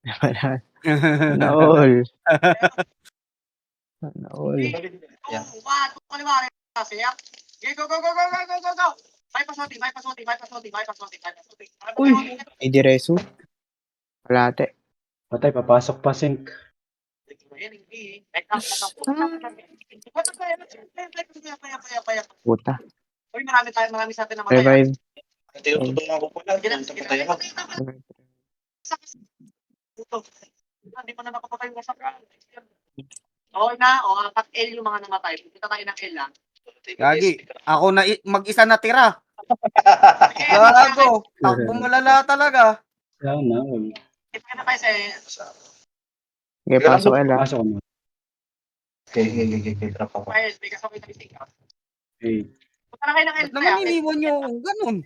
Wala. Sana all. Sana all. Yeah. 2, 1, kaliwa rin. Kasi, go. Uy, may direso. Kalate. Patay, papasok pa sync. Puta. Uy, marami sa atin namatay. Revive. Tinututungan ko po lang. Patay ako. Hindi mo na nakapatay mo sa okay na, o apat L yung mga namatay. Punta tayo ng L lang. Gagi, ako na mag-isa na tira. Gago, takbo malala talaga. Sana, all. Ito na tayo sa Okay, pasok L ah. Pasok na. Okay. Drop ako. L. May kasama yung ising. Okay. Punta na kayo ng L. Ba't naman iniwan nyo akong ganun?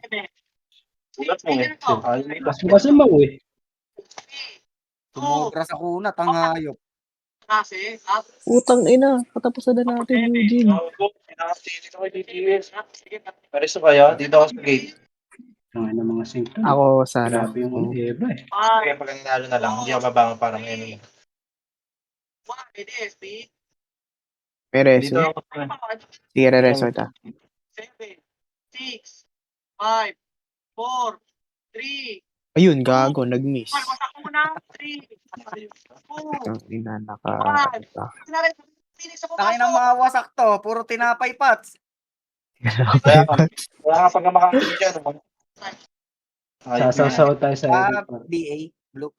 Ulat mo eh. Ayaw mo Pasok kasi mo eh. Sumobra sa kunat, ang hayop. Kasi, up. Putang ina. Katapusan na natin, Eugene. Pinakastili ko kay DTS. Pares kaya? Dito ako sa gate. Ang ina mga sync to. Ako sana. Grabe yung Eva eh. Kaya pag nanalo na lang, hindi ako babangon para may enemy. DSP. May reso. Dito ako. Sige, re-resort ah. 7, 6, 5, 4, 3, Ayun, gago. Nag-miss. wasak muna. 3, 2, Ang ina, naka... Takay ng mga wasak to, puro tinapay pats. Kaya wala nga pag makakapili dyan. Sasaw-saw tayo sa edit. BA, blue.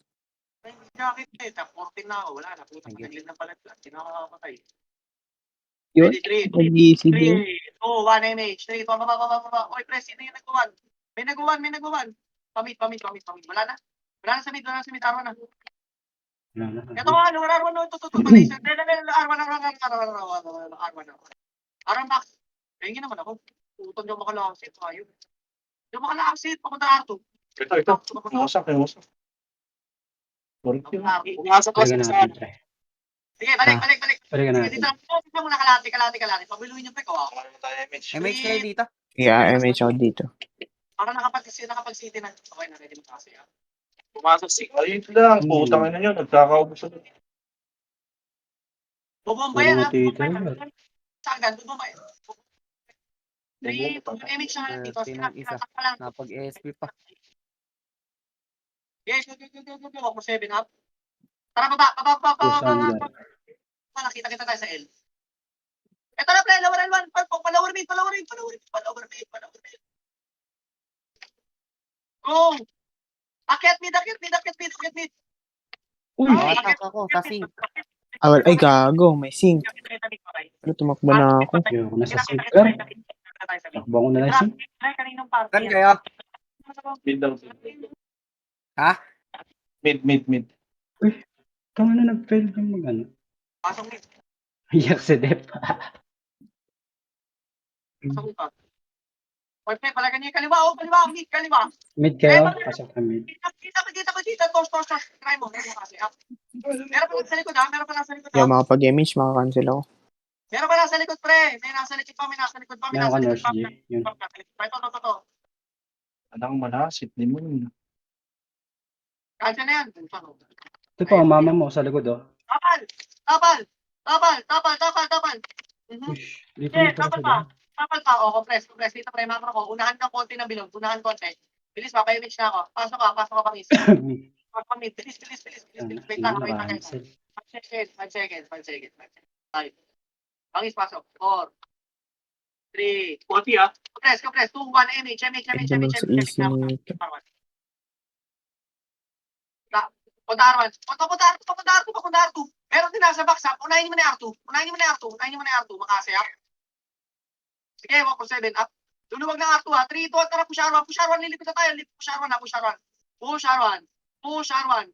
Jacket eh, 14 na ako, wala na. Puta, magaling na pala. Hindi na ako makakapatay. Yun. 3, Nag-easy din. 2, 1 MH. 3, pababa. Oy, press, sino yung nag-1? May nag-1. Pamit. Wala na sa mid, Arwan na. Ito ano, Arwan na, tututup. Arwan na. Arwan Max. Kaya naman ako. Tutun yung makalaksit. Ayun. Yung makalaksit, papunta Arto. Ito. Umusak. Pumasok Balikan natin, pre. Sige, balik. Balikan natin. Dito mo na kalati. Pabiluin yung peko. MH kayo dito. Yeah, MH out dito. Para nakapag-city na. Okay na, ready mo kasi. Pumasok si... Ayun lang. Putang ina nyo. Nagkakaubos na. Bubomba yan, ha? Puro tito. Sagan, bubomba yan. 3, image na dito. Ng isa. Napag-ESP pa. Yes, go. 7 up. Tara, baba. Nakita kita tayo sa L. Ito na, play. Lower L1. Palower mid. Go! Akyat mid. Uy! Atak ako sa sync. Ay, gago. May sync. Ano, tumakbo na ako. Ayoko na sa sync, per. Takbo ko na lang sync. Saan kayo? Mid daw. Ha? Mid. Tama na nag-fail yung mag-ano. Pasok mid. Iyak si Dep. Oy, pre, pala ganyan. Kaliwa. Mid kayo? Pasok na mid. Dito. Tos. Try mo kasi. Meron pa nasa likod, ha? Yung mga pag-image, makakancel ako. Meron pa nasa likod, pre. May nasa likod pa. Meron ka nurse G. Yun. Ito. Anong malasit ni mo. Kaya na yan. Ito pa, ang mama mo sa likod, oh. Tapal. Ush, dito Okay, na pala tapal sila. pa. Compress. Dito pre, macro ko. Unahan ng konti ng bilog. Bilis, mapa-image na ako. Pasok ka pangis. Pasok ka mid. Bilis. Wait lang, wait lang. 5 seconds. 5. Pangis, pasok. 4, 3, 40 ah. Compress. 2, 1, MH. Ito lang sa easy nito. Punta Arwan. Punta R2. Meron din nasa box up. Unahin mo na R2. Makasaya. Sige, 1 up. Luluwag ng R2 ha. 3, 2, tara, push R1. Lilipit na tayo. Push R1.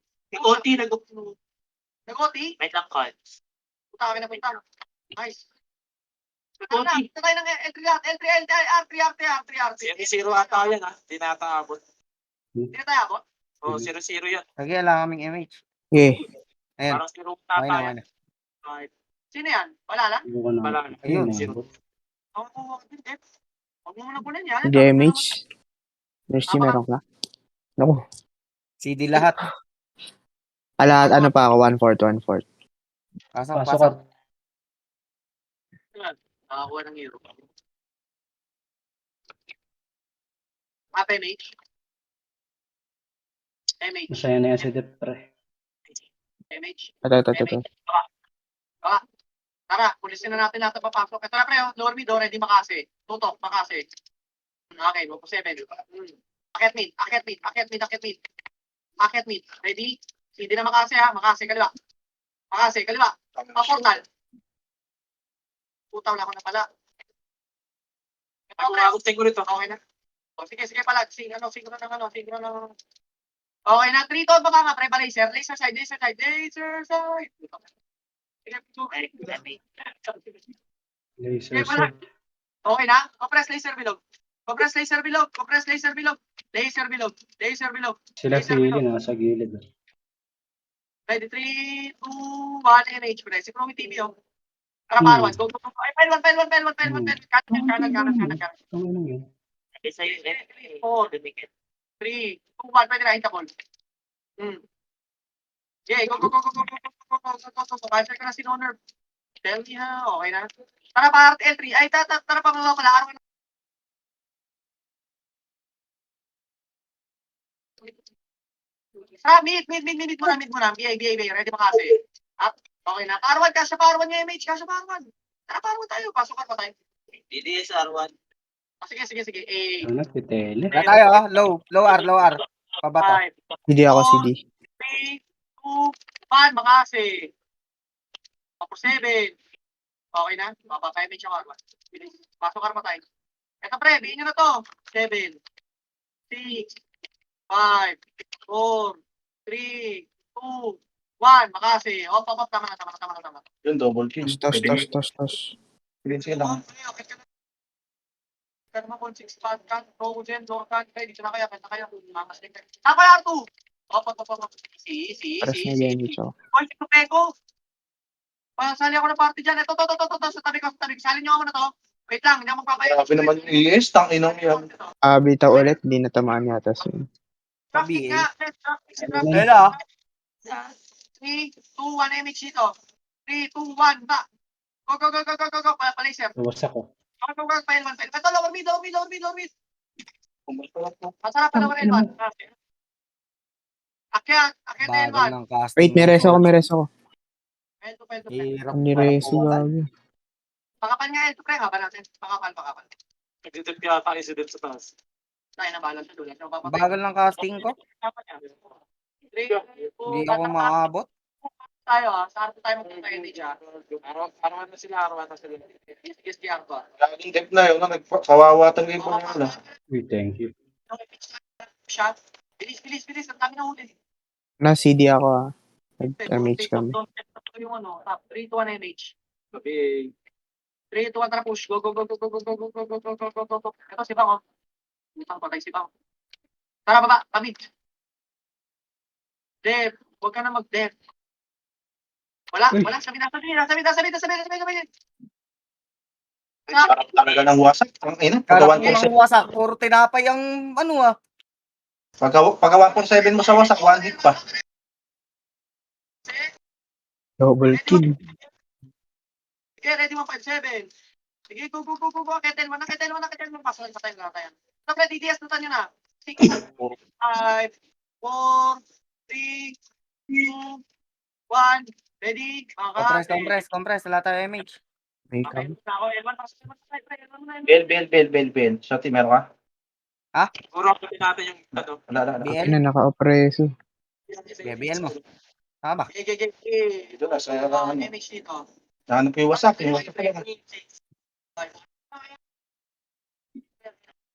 Nag-OT. Wait lang, cards. Punta kami na punta. Nice. Punta tayo ng L3. 0 ata yan ha. Di na abot. Hindi na tayo abot. Oh, 0-0 yan. Lagi lang kaming MH. Okay. Ayan. Parang 0 Okay ata na. yan. Sino yan? Wala lang? Hindi ko na. Wala na. Ayun. Ayun. Huwag mo muna kunin yan. GMH. Nurse G, meron ka? Naku. CD lahat. Lahat, ano pa ako? 1-4. Pasok Pasok. ka. Nakakuha ng hero. Map MH. MH. Masaya na yan si Depre. MH. Ito. Tara, pulisin na natin lahat na papasok. Ito na pre, lower mid, ready makasi. Tutok, makasi. Okay, go po 7. Akit mid. Ready? Hindi na makasi ha, makasi, kaliwa. Portal. Putaw lang ako na pala. Ako tingko rito. Okay na. O, sige pala. Signo ng. Okay na, 3 to, baka nga, pre, laser side. Laser Okay, wala. shot. Okay na? Compress laser bilog. Laser bilog. Sila pili na sa gilid. Ready, 3, 2, 1, NH, pre. Si Chromie TV, oh. Tara, Parwan. Go. Ay, Pel1. Kanan. Ano yun? 4, 3, 2, 1, pwede na, hintabol. Okay, go. Cancel ka na si Noner. Tell me ha, okay na. Tara, part L3. Ay, tara pa mga pala. Araw na. Sa mid muna. BA. Ready ba kasi? Up. Okay na. Parwan, kasya Parwan yung MH. Tara, Parwan tayo. Pasukan pa tayo. DDS R1. Sige. A. Ano, pitele. Wala tayo, low R. Pabata. 5, Hindi ako CD. 3, 2, 1, makasi. Upper 7. Okay na? Mapapayamit yung arma. Pasok arma tayo. Eto pre, bihin nyo na to. 7, 6, 5, 4, 3, 2, 1, makasi. O, pop, tama na. Yun, double kill. Tos. Clean sila. Kaya naman kung 6 pad kan, go dyan, dito na kaya, mamasling ka. Ako R2! Opo. Si. Pares na damage ako. Oy, si Peko! Sali ako ng party dyan. Ito, sa tabi ko. Sali nyo ako na to. Wait lang, hindi ako magpapayag. Grabe naman yung ES, tangin yan. Bitaw ulit, di natamaan yata siya. Traffic nga. Ayun 3, 2, 1, MH dito. 3, 2, 1, ba? Go. Palaser. Luwas ako. Go, Pail. Ito, lower mid. Masarap pa lower L1. Akyat na Bagal L1. ng casting. Wait, may reso ko. L2. Hirap Ang nireso, gabi. Pakapal nga L2, pre. Haba natin. Pakapal. Nagtitip yata kasi dito sa taas. Tayo na balance sa dulo. Bagal ng casting ko. Hindi ako maabot. Tayo sa tayo magpunta kayo ni Jack. Arawan na sila. Sige, Arto. Laging dep na yun, kawawa talaga yung pangalan. Uy, thank you. Shot. Bilis. Ang dami na huli. Na CD ako Nag-MH kami. Yung top 3 to 1 MH. Sabi, 3 to 1, tara push. Go. Ito si Bang, oh. Utang patay si Bang. Tara, baba. Kami. Dep. Huwag ka na mag-dep. Wala. Sabi na. Parang talaga ng wasak. Ang ina, Karap pagka ng wasak. Puro tinapay ang pagka 147 mo sa wasak, one hit pa. Double kill. Okay, ready 157. Sige, go. Ketel mo. Pasok na tayo. Ito, pre, DDS, nutan nyo na. 6, 5, 4, 3, 2, 1. Ready? Compress. Wala tayo MH. May cam. Bell. Shotty, meron ka? Siguro ako natin yung Wala. BL. Naka-opreso. BL mo. Tama. Ito na, sa MH dito. nahanap ko yung wasak. Yung wasak talaga.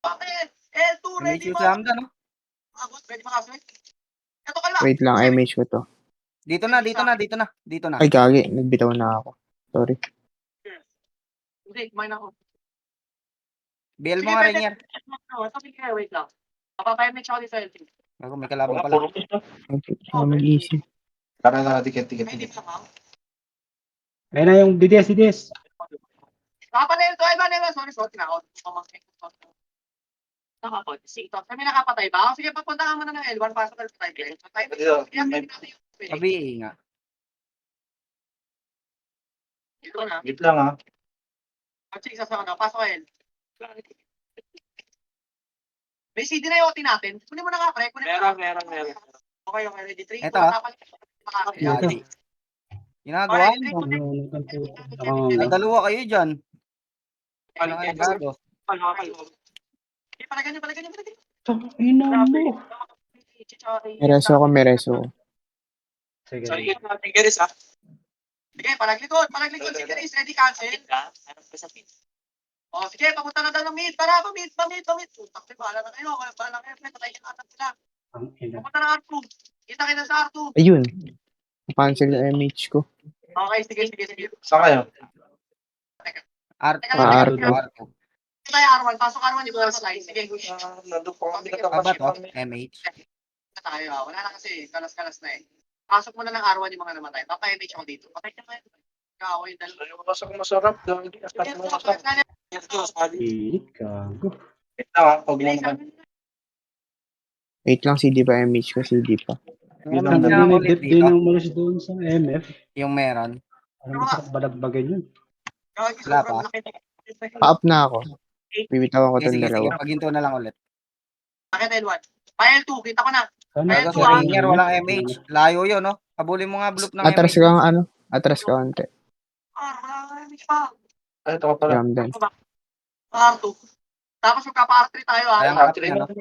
Bakit? L2, MH ready yung mo? slam doon, no? Ready makaswit? Ito ka lang. Wait lang, MH ko to. Dito na. Ay, gagi. Nagbitaw na ako. Sorry. Hindi, kumain ako. BL mo nga, Rainier. Wait lang. Mapapayamit siya ako sa LT. Ako, may kalaban Wala, pala. puro kill. Okay, mag-easy. Tara, dikit. Ready pa ka? Ayun na yung DDS. Nakapanel to. Ay, ba? Sorry na ako. Kami nakapatay ba? Sige, papunta ka muna ng L1. Pasok ka sa tayo. Sabi nga. Ito na. Git lang ha. Sige, sa pasok ka L. May CD na yung OT natin. Kunin mo na nga, pre. Kunin mo na. Meron. Okay, ready. 3, 2, Eto, ah. tapal. Makakaya. Ito. Yari. Ginagawa Okay, mo. three, Ano ang puto? Ay, Nakanganga. dalawa kayo dyan. Ano kayo gago? Pala ganyan. Ina mo. Mereso ako, mereso ako. Sige. Sorry, natin guys ah. Sige, palaglikod. Sige, guys. Ready, cancel. O, sige, papunta na daw ng mid. Para, mid. Putak, bahala na kayo. Bahala na kayo. Patay yung atak sila. Ang ina. Papunta na R2. Kita kayo na sa R2. Ayun. Cancel yung MH ko. Okay, sige. Saan kayo? Art. Art. Ito tayo R1. Pasok R1, di ko na patay. Sige. Nandun pa kami Aba to, nakakasip. MH. Tayo. Wala na kasi. Kalas na eh. Pasok mo na ng R1 yung mga namatay. Papa-MH ako dito. Patay ka ngayon. Ikaw, yung dalawa. Ayaw ko sa masarap. Dahil atas mo masarap. Pilit, gago. Ito ah, pag mo na. Wait lang, CD pa MH ko, CD pa. Meron Ang na gabi ulit din dito. ang umalis doon sa MF. Yung meron. Parang masarap balagbagan yun. Wala pa. Pa-up na ako. Bibitawan ko itong Sige. dalawa. Paginto na lang ulit. Bakit L1? Pa-L2, kita ko na. Sana Ayun, Gago two, sa ah. ringer, walang MH. Layo yun, no? Habulin mo nga bloop ng Atras MH. ka ang ano? Atras ka konti. Wala ka MH pa. Ay, ito ka pala. Jam done. R2. Tapos magka-R3 tayo ah. Kaya Actually, ano? Lag.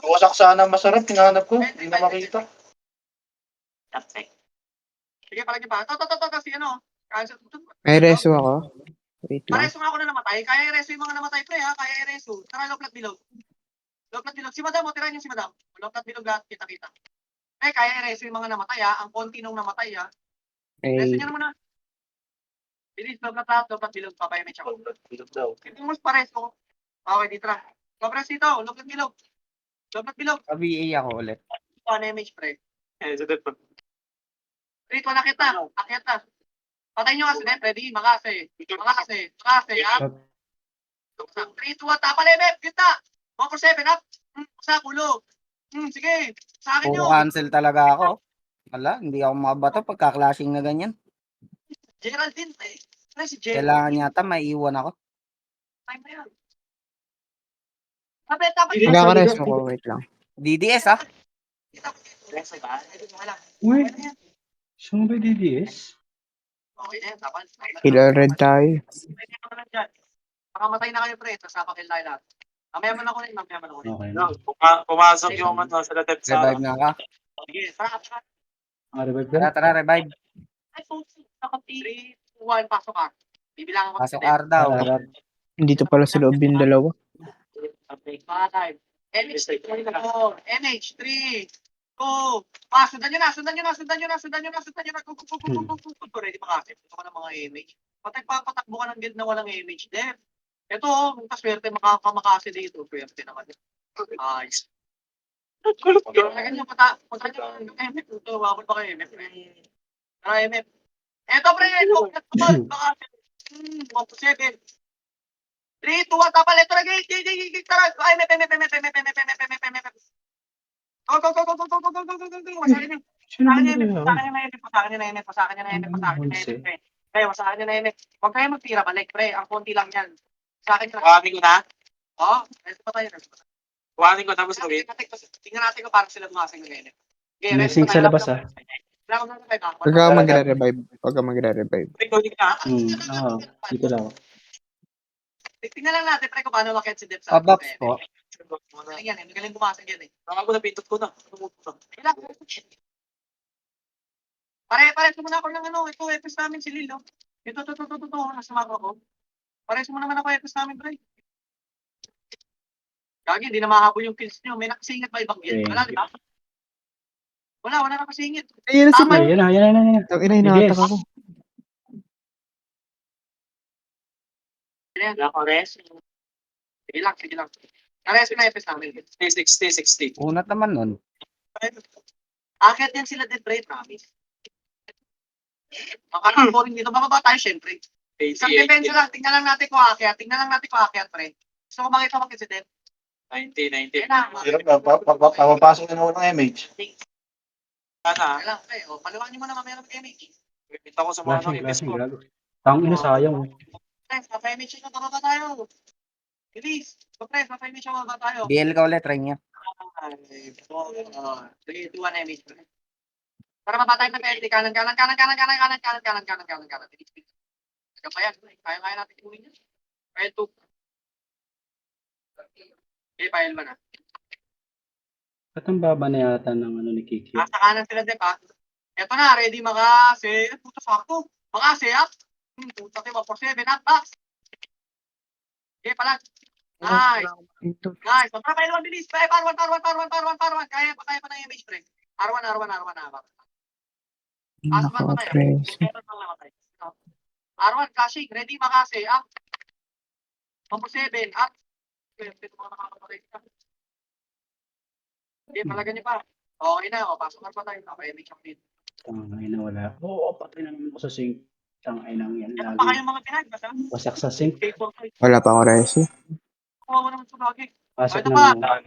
Wasak sana masarap. Hinahanap ko. Hindi na makita. Sige, palagi pa. Ito, kasi ano. Cancel. May reso ako. Wait lang. Pareso nga ako na namatay. Kaya i-reso yung mga namatay pre ha. Kaya i-reso. Tara, low plat bilog. Si Madam, tirahan niyo si Madam. Low plat bilog lahat, kita. Kaya i-reso yung mga namatay ha. Ang konti nung namatay ha. Reso May niyo na muna. Bilis, low plat bilog. Papayamit siya. Bilog daw. Ito mo pareso. Okay, dito na. Low plat dito. Low plat bilog. Pa-VA ako ulit. Ano image pre? So that Rito, nakit na. Akyat na. Patay nyo kasi, ready? Makase. Ha? 3, 2, 1, tapal MF. Kita. 147 up. Sa kulo. Sige. Sa akin Puro nyo. cancel talaga ako. Wala, hindi ako mabato pagka-clashing na ganyan. Geraldine. Ano si Geraldine? Kailangan yata maiiwan ako. Time na yan. Tapos. magkakareso ko. Wait lang. DDS ah. Uy, saan ba DDS? Okay na yan. Tapos. Kill red tayo. Makamatay na kayo pre. Tapos napakil tayo lahat. Mamaya mo na ko rin. Okay. pumasok yung ano sa lahat sa Revive na ka. Sige. Tara. Revive ka? Tara, revive. 3, 2, 1. Pasok ka. Bibilangan ko. Pasok R daw. Dito pala sa loob yung dalawa. 5. MH 3, 3, 2, sundan nyo na. Ready pa kasi. Ito ka ng mga MH. Patakbo ka ng guild na walang MH. Then, ito, swerte makamakasi dito. Swerte naman. Ayos. Talagang yung punta nyo ng MF. Ito, wabot pa kayo MF. Tara, MF. Ito, pre. Baka 1-7. 3, 2, 1, tapal. Ito na, gate. Tara. MF. Go. Masakin nyo. Sino ba Pasakin nila nyo yan? na MF. Masakin nyo na MF. Huwag kayo magtira, balik, pre. Ang konti lang yan. Sa akin lang. Kuhanin ko na. Oo, resto pa tayo. Kuhanin ko tapos gawin. Tingnan natin kung parang sila gumasing ng MF. Messing sa labas ah. Pagka magre-revive. Recording na. Dito lang. Tingnan lang natin, pre, kung paano makit si Dep sa Pa-box po. Yan, magaling gumasing yan eh. Baka ko napindot ko na. Ilang? Pare-pares mo na ako ng ano, ito, epis namin si Lilo. Ito, nasa mako ko. Pares mo naman ako epis namin, pre. Gagi, hindi na mahabol yung kills nyo. May nakasingit ba ibang guild? Wala, di ba? Wala nakasingit. Ayun na si Tama. Mike. Yan na. Ang ina, hinahatak ako. Sige lang. Pares mo na epis namin. 60. Unat naman nun. Akit yan sila dead brain, promise. Ang boring dito, bababa tayo syempre. Isang defense lang, tingnan lang natin kung akyat, pre. Gusto ko makita si Dev. 90. Hirap na. Papapasok na ako ng MH. Sana. Kailangan, pre. O, paluhan niyo muna mamaya ng MH. Kita ko sa mga Flashing, ibis ko. gago. Tang ina sayang. Pre, sa MH na bababa tayo. Bilis. Pre, sa 5 minutes ba tayo? BL ka ulit, try niya. 3, 2, 1, MH. Para mabatay ng PLD. Kanan. Ikaw pa yan. Kaya natin kunin yan. File 2. Okay, file 1 na. Ba't ang baba na yata ng ano ni Kiki? Nasa kanan sila, Dep, ha? Eto na, ready makase. Puto sakto. Makase, ha? Puto kayo, 4-7, ha? Box. Okay, pala. Nice. Nice. Para kayo naman bilis. R1. Kaya pa ng image, pre. R1 na. Naka-press. R1, caching. Ready makase, up. 4-7, up. Okay, palagan niyo pa. Okay na, pasok na pa tayo. Naka-image ang pin. Tangay na wala. Oo, patay na naman ako sa sink. Tangay nang yan. Ito pa kayong mga pinag, basta? Wasak sa sink. Okay, 4-5. Wala pa ako reso. Kuha mo naman sa lagi. Pasok Ito na pa. naman.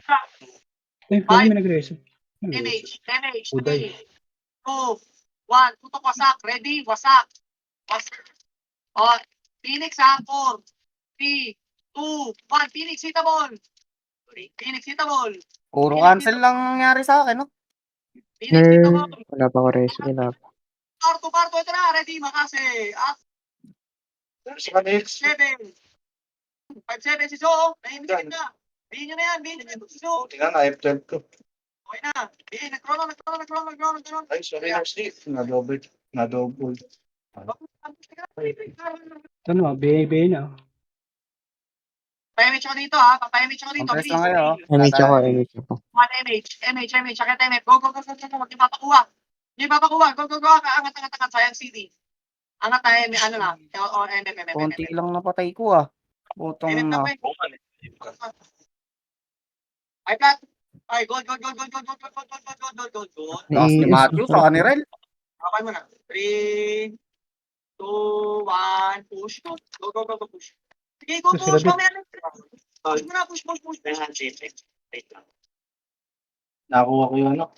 Eh, paano may nag-reso? Image, 3, Uday. 2, 1. Tutok wasak. Ready? Wasak. O, Phoenix ha. 4, 3, 2, 1. Phoenix, hit the ball. Puro cancel lang nangyari sa akin, no? Phoenix, hit the ball. Wala pa ako reso. Wala pa. Parto. Ito na. Ready? Makase. Up. 7. 5-7 si Zo. Nahimik na. Bihin nyo na yan. Si Zo. Tingnan na, F12 ko. Okay na. Bihin. Nag-chrono. Ay, sorry, Steve. Na-double. Ito na, BA na. Pahimik ako dito ha. Papahimik ako dito. Compress lang kayo, oh. MH ako. 1 MH. Sakit MH. Go. Huwag niyo papakuha. Go. Angat. Sayang CD. Angat tayo. Ano na. O, MF. Konti lang napatay ko, ah. Putong MF na. na po. Ay, plat. Ay, gold. Tapos ni Matthew sa kanirel. Okay mo na. 3, 2, 1. Push. Go. Push. Sige, go. Sila Push. din. Push mo na. Push. Nakuha ko yung ano.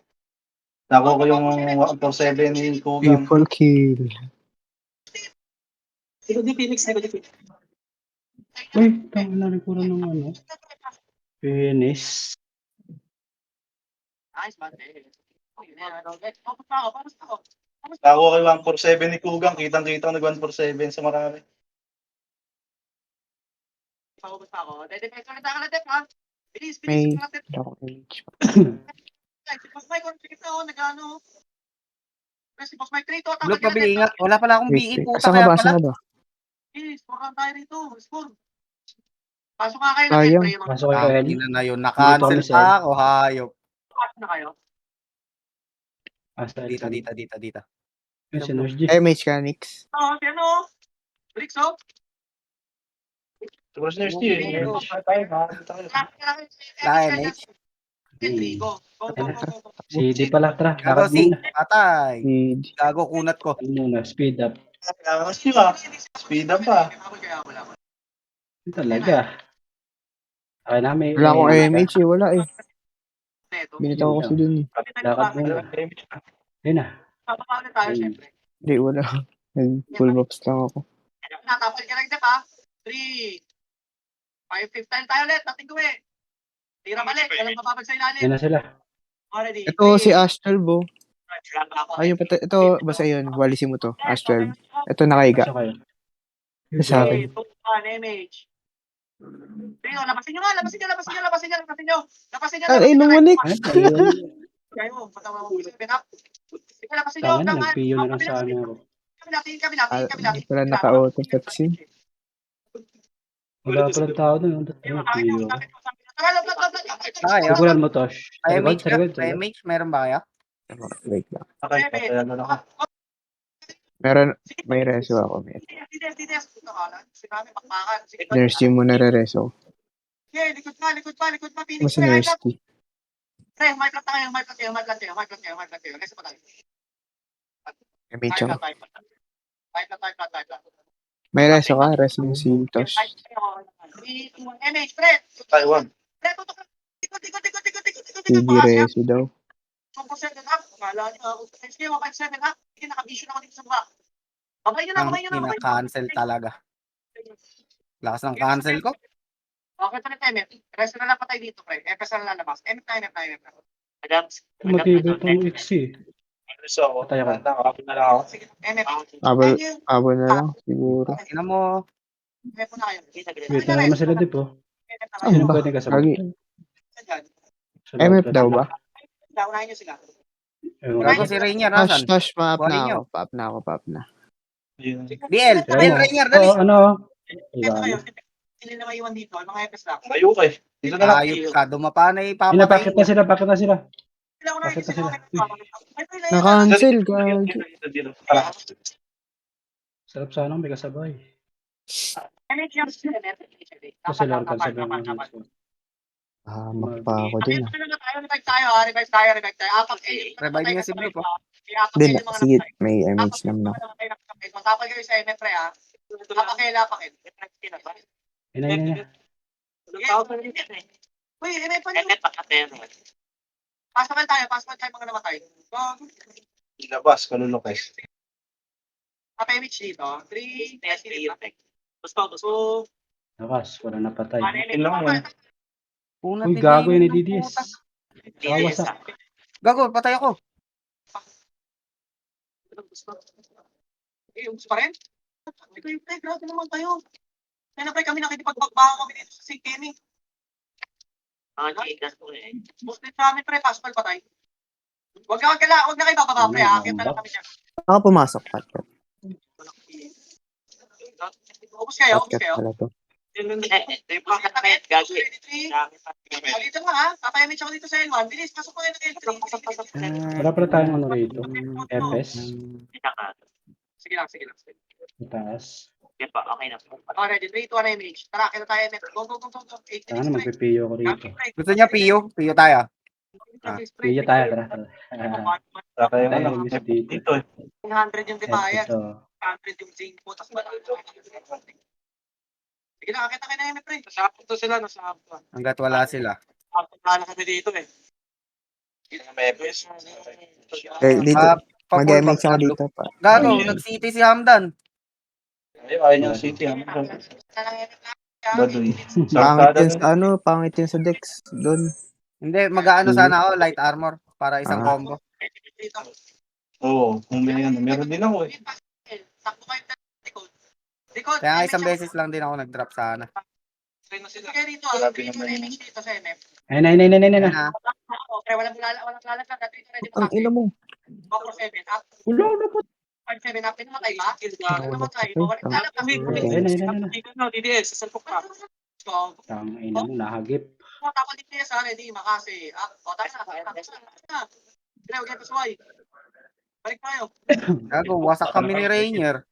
Nakuha ko yung 147 ni Kugang. Triple kill. Uy, tama na rin puro ng ano. Finish. Nice, man. Focus pa ako. Nakuha ko yung 147 ni Kugang. Kitang-kita nag-147 sa marami. Focus pa ako. Defense ulit ako na, Dep, ha? Bilis. May- Wala, Dep. Wala akong MH. Si Boss Mike, sige na, nag-ano. Si Boss Mike, 3 to. Blue pa BE nga. Wala pala akong BE, Wait. puta. Saan ka Kaya ba? pala. Saan ka ba? Please, purang tayo rito. Score. Pasok nga kayo Sayang. Pre, mga Pasok kayo, Eli. Ina na yun. Na-cancel Dito, pa ako, hayop. pasok na kayo. Hasta Dito. Yung si Nurse G. MH ka, Nix. Oo, si ano? Bricks, oh. Tapos na yung Steve. MH. Go. CD pala, tra. Gago Lakad si. muna. Patay. Si Gago kunat ko. Ano muna, speed up. Speed up pa. Yun talaga. Okay na, may... wala akong may- MH eh. Wala eh. Binitaw ko kasi dun eh. Lakad muna. Ayun na. Papapaulit tayo, syempre. Hindi, wala. Nag-full box lang ako. Natapal ka lang, pa. 3, 5, 5 tayo ulit. Nating ko eh. Tira balik. Walang mapapag sa ilalim. Ayun na sila. Already. Ito si Ash 12 oh. Ayun, ito, basta yun. Walisin mo to. Ash 12. Ito nakaiga. Pasok kayo. Sa akin. 2, 1, MH. Trio, lapasin nyo. Ay, lumalik. Ayun. Kayo, patama mo. Sige, lapasin nyo. Tama na, nagpiyo na lang sa ano ako. Kabila. Hindi pala naka-auto cutscene. Wala palang tao doon. Nagpiyo ako. Kaya. Siguran mo, Tosh. Sa likod, MH sa likod, ka? MH, meron ba kaya? Wait lang. Okay, patayan na ako. Meron, may reso ako. Nurse G muna re-reso. Likod pa. Mas si Nurse G. Pre, may plat kayo. Kasi pa tayo. MH ako. May plat. May reso ka? Reso mo si Tosh. MH, pre. Taiwan. Pre, tutok. Ikot. TV reso daw. 1% up. Kala niyo ako. Sige, 1.7 up. Sige, naka-vision ako dito sa baba. Babay nyo na. Kina-cancel talaga. Lakas ng cancel ko. Okay, ito na MF. Rest na lang patay dito, pre. FS na lalabas. MF na, MF na, MF na. Matibay itong XC. So, Patay ako. nakakapit na lang ako. Sige, MF. Abol, Thank you. abol na lang, siguro. Tingnan mo. MF na kayo. Wait, na naman sila dip oh. MF na Saan kayo. ba? Pwede kasabay. Lagi. Saan? Sa loob MF na daw sila. ba? Unahin nyo sila. Ewan Gago ko. si Rainier, Tash, nasan? Tash, pa-up Buhayin na nyo. ako. Pa-up na ako, pa-up na. Yun. BL, Tira BL mo. Rainier, dali. Oh, ano? MF na kayo. Wala. Hindi na maiwan dito. Mga FS lang. Tayo ka eh. Dito na lang. Ayop ka, dumapa na Ina, bakit ipapatay. na sila? Bakit na sila? Sila unahin Bakit nyo na sila. sila? Na-cancel, gagi. Dito. Tara. Sarap sana may kasabay. MF yung sila. Kasi Lorcan sabi mo. Ah, magpa ako din ah. Revive tayo, ha? Revive tayo. Apak kayo. Revive niya si Blue po. Hindi na, sige, may image naman ako. Matapag kayo sa MF, pre, ha? Apak kayo. Ina. Uy, MF pa nyo. Pasok tayo mga namatay. Ilabas, kalulukes. Papa-image dito. 3, 2, Nakas, wala napatay. Ilang yun? Punat Uy, ni gago yun ni Damon ng DDS. puta. Kawasak. Gago, patay ako. Eh, ubus pa rin? Hindi kayo, pre, grabe naman kayo. Kaya na, pre, kami nakikipagbagbaka kami dito sa St. Kenny. Muslim sa amin, pre, pasok patay. Huwag na kayo bababa, pre, ha? Kaya na lang kami dyan. Baka pumasok, Patkat. Ubus kayo. Patkat pala to. Dito mo, ha? Papa-image ako dito sa L1. Bilis, pasok ko kayo ng L3. Wala pala tayong ano rito. FS. Sige lang. Taas. Okay, ready. 3, 2, 1, image. Tara, kita tayo, MF. Go. 8 Sana minutes, pre. magpipiyo ko rito. Gusto niya Pio? Pio tayo. Piyo tayo, tara. Wala kayong Tayo, ano. isa dito. Dito eh. 100 yung debayad. Ito. 100 yung zinc po. Tapos sige na, kakita kayo na MF, pre. Nasapot to sila. Hanggat wala sila. Wala kami dito, eh. Eh, dito. Pa-full Mag-image back ako na, dito pa. Gago, nag-city si Hamdan. Ayaw niya city. Baduy. Pangit yun sa ano, pangit yun sa Dex. Doon. Hindi, mag-aano sana ako, light armor. Para isang Ah. combo. Oo, kung may ano. Meron din ako eh. Takbo kayo sa likod. Kaya nga isang beses lang din ako nag-drop sana. Sige dito, Grabe dito naman image dito sa MF. Ayun. Ayun na. Okay, walang lalagyan. Dito ready Ang ina mo. 4-7 up. Wala na po. 5-7 up. Pinamatay ba? Wala Namatay. pa. Bawal. Lalak kami. Ayun. DDS, sasalpok ka. So, Tang ina mo, nahagip. tapos DDS, ready, makasi. O, tapos na. Sige, huwag yan pasaway. Balik tayo. Gago, wasak kami ni Rainier.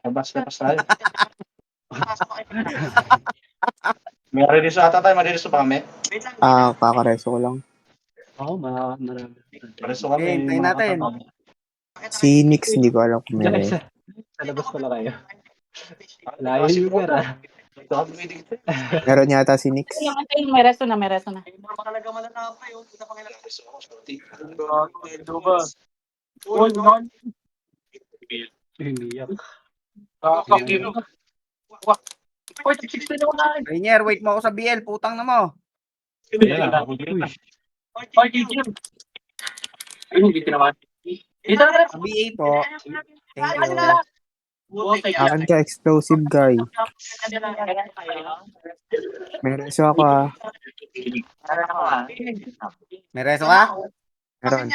Labas tayo. Pasok pa kayo. May release ata tayo. Marilis pa kami. Wait lang. Ah, kakareso ko lang. Oo, marami. Marilis kami. Okay, hintayin natin. Si Nix, hindi ko alam kung Diyan meron. isa. Sa labas pala kayo. Layo yung pera. Ito kami dito. Meron yata si Nix. May resto na. Mga makalaga malalapa yun. Punta pa kailangan. Umiyak. Rainier, wait mo ako sa BL. Putang na mo. Sa BA po. Thank you. Akin ka, explosive guy. May reso ako ah. May reso ka? Meron.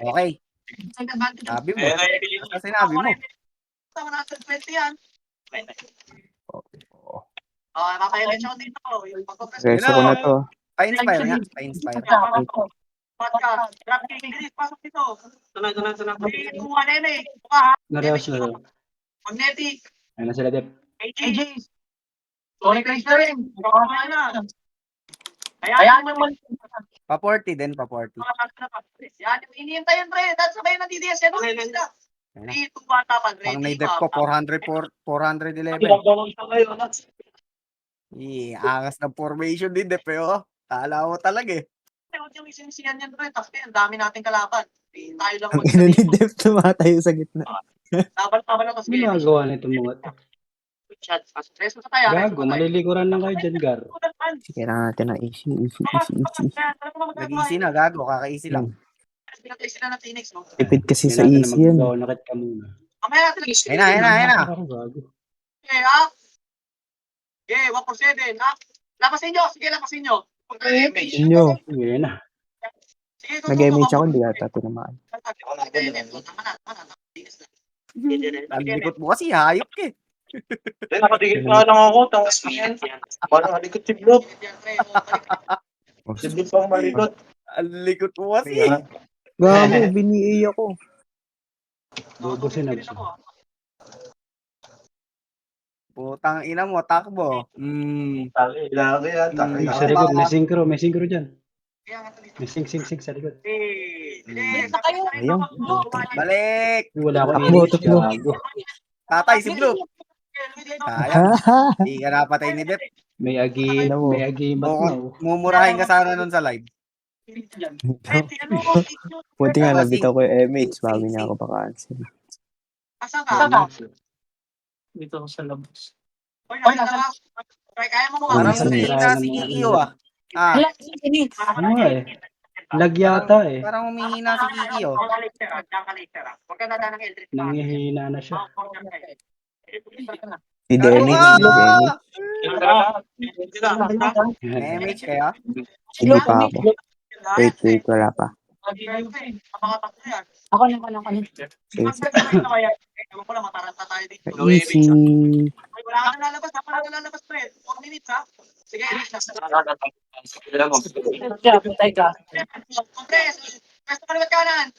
Okay. Sabi mo. Basta sinabi mo. Tama na sa 20 yan. Oo. Mapahirap ako dito. Yung pagpapres. Reso ko na to. Pa-inspire nga. Pa-inspire. Podcast. Drop kick. Bilis, pasok dito. Sana. Kung ano yun eh. Buka ha. Nareos na lang. Magnetic. Ayun na sila, Dep. AJs. Sonic Race na rin. Baka na. Ayan naman. Pa-40 din, pa-40. Yan. Iniintay yan, pre. Dahil sabay ng DDS. Yan. Dito bata pa. Pang naidep ko, 411. Angas ng formation din, Dep. Kala ko talaga eh. Huwag yung isinisiyan yan, pre. Tapos ang dami nating kalaban. Tayo lang Ang ina ni Def tumatayo sa gitna. Laban lang. Ano ginagawa nito mga to? Resto sa tayo. Gago, malilikuran lang kayo dyan, Gar. Kailangan natin ng easy, easy. Nag-easy na, gago. Kaka-easy lang. Pinag-easy na ng Phoenix, no? Tipid kasi Hindi sa natin na easy yan. mag-go, nakit ka muna. Mamaya natin Ayun na, ayun na, ayun na. Ako, gago. Okay, up. Okay, 1 for 7, up. Lapasin nyo, sige, lapasin nyo. Inyo, Sige na. Sige, nag-MH ako, hindi ata tinamaan. Ang likot mo kasi, hayop ka eh. Nakadikit nga lang ako. Tapos parang halikot si Blob. Si Blob pang malikot. Ang likot mo kasi. Gago, bini-A ako. Bubusin na siya. Putang ina mo, takbo. Lagi yan. Hmm. Sa likod, may synchro dyan. May sing sa likod. Ayun. Balik. Wala akong Takbo, image, takbo. gago. Tatay si Blue. Sayang. Hindi ka napatay ni Dep. May agimat na. Oh. Mumurahin ka sana nun sa live. Buti nga nabitaw ko yung MH bago niya ako pa-cancel. Asan ka? Dito sa labas. Oy, nasa labas. Kaya mo mga Parang Minsan humihina si Kikio ah. Ah, Ano nga eh. Lag yata eh. parang humihina si Kikio. Huwag ka na ng Eldritch. Nangihina na siya. Si Dennis, Gago si ka! Dennis. May MH kaya? Hindi pa ako. Wait, wala pa. Ako na. Sige. Ewan ko lang, mataranta tayo dito. Easy. Wala ka na lalabas, dapat na lalabas pa eh. 4 minutes ha. Sige, Patay ka. Press. Press na kaliwat kanan.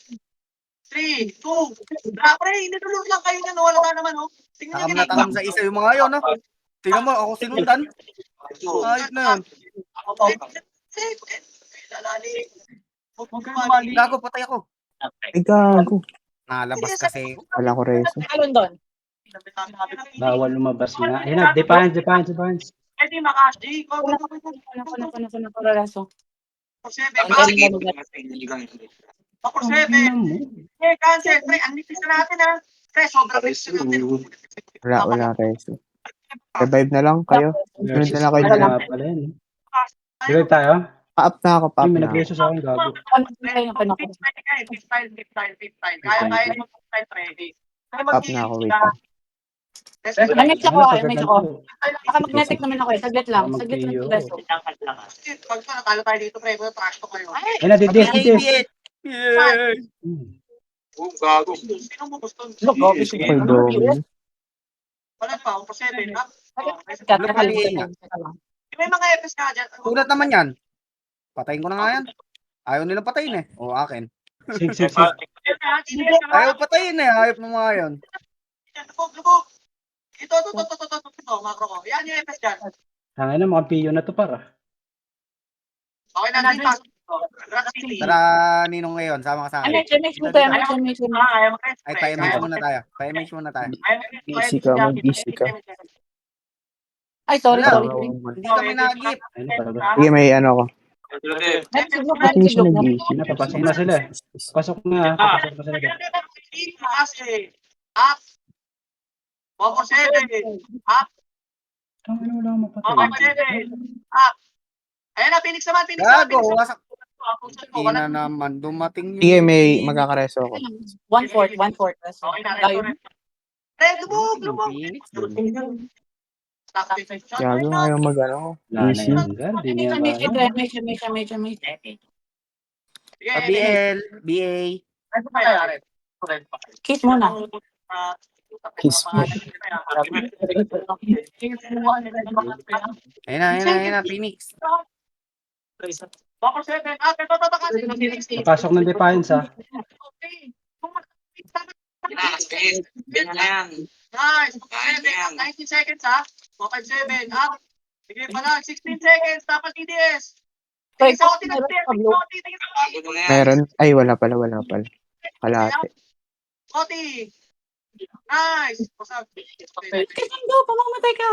3, 2, pre, nilulog lang kayo na, wala ka naman, oh. Tingnan Takam nyo na takam sa isa yung mga yun, no? Tingnan mo, ako sinundan. Ayos na yun. Gago, patay ako. Ay, gago. Nalabas kasi. Wala ko reso. Alon doon. Bawal lumabas nga. Ayun na, defiance. Eh, di makashi. Ano para raso? 7, eh, cancel, pre, ang nipis na natin, ha. Pre, sobrang nipis na natin. Wala reso. Revive na lang kayo. Sunod na lang kayo Wala dyan. pala yun. Revive tayo? Pa-up na ako, pa-up May na ako. nag-reso sa akin, gago. Fifth style. Kaya mo fifth style, pre. Pa-up na ako, wait pa. Magnetic ako, Ano, image ako. Baka magnetic naman ako eh. Saglit lang yung reso. Pag ito, natalo tayo dito, pre. Trash to kayo. Ayun na, didis. Yay! Gago. Sino mo gusto? Ay, dome. Wala pa, 1 for 7, ha. May mga FS ka dyan. Ulat naman yan. Patayin ko na nga yan. Ayaw nila patayin eh. O akin. Sig. Ayaw patayin eh. Ayaw mo mga yun. Lubog. Ito, makro ko. Yan yung FS dyan. Tangay na, mga piyo na to para. Okay na, dito. Rock City. Tara, Ninong ngayon. Sama ka sa akin. Image mo tayo, image mo. Ay, pa-image muna tayo. Pa-image muna tayo. Easy ka, mag-easy ka. Ay, sorry. Hindi kami nag-gip. Ayun na talaga. Sige, may ano ako. Nagsiblok Hindi siya nag-easy. Papasok na sila. Papasok na sila. Up. 1 for 7. Up. Tangay na, wala akong 1 for mapatay. 7. Up. Ayan na, Phoenix naman. Gago, wasak. Ina naman, dumating Sige, may magkakareso ako. 1/4. Okay na, lubog. Gago, ayaw mag-ano. Wala na Easy. yan, Gar. Di niya kaya. BA. Kiss muna. Kiss mo. Ayun na, Phoenix. 1 for 7. Up. Ito. Papasok ng defiance ha. Nice. 19 seconds, ha? 157. Up. Sige pa lang. 16 seconds. Dapat TDS. Wait, Tingin sa Oti. Meron. Ay, wala pala. Kalate. Oti. Nice. Pasag. Kasundo, pamamatay ka.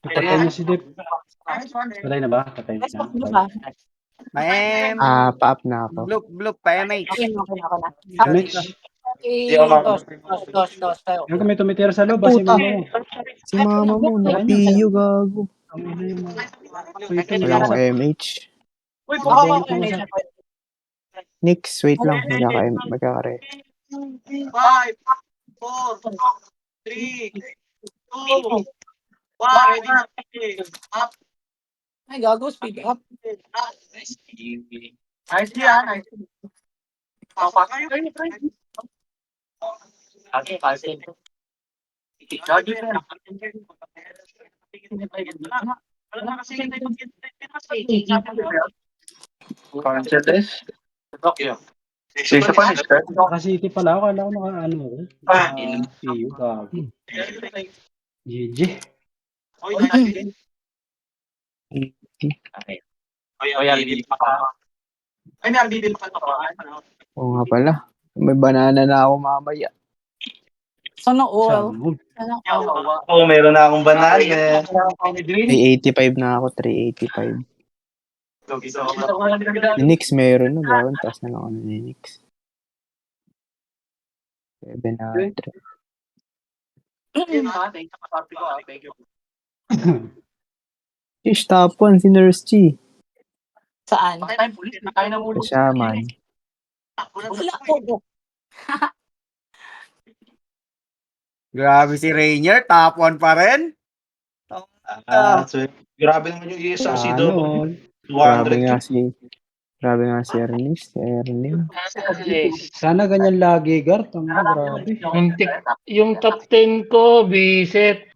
Patay niya si Dip. Patay na ba? Patay na. Ano ba? Pa-M. Pa-up na ako. Bloop, pa-MH. Okay na. Mitch. Yan kung may tumitira sa loob, si Puta. mama mo. Si mama mo, naka-PU, gago. Ang ina yung mga... Wala akong MH. Uy, Babalik mo sa... Nix, wait lang. Magkakare. 5, 4, 3, 2, 1. Ready na. Up. Ay, gago, speed up. Nice yan. Nice. Papa kayo. City pala ako, kala ko naka-ano ako. PU, gago. GG. Oy, nice. Ay, may RBB pa to. Oo nga pala. May banana na ako mamaya. Sana all. Salmon. Sana all. Oo, meron na akong banana. 385 na ako, 385. Ni Nix meron na, gawin. Taas na lang ako ni Nix. 700. Thank you. Ish, top 1 si Nurse G. Saan? Patay tayong pulis. Patay na muli. Siya man. Wala ko. Grabe si Rainier, top 1 pa rin. Grabe naman yung isang si Ano? Grabe 200 nga si Ernest, si Ernie. Sana ganyan lagi, Gar. Tama, grabe. Yung top 10 ko, bisit.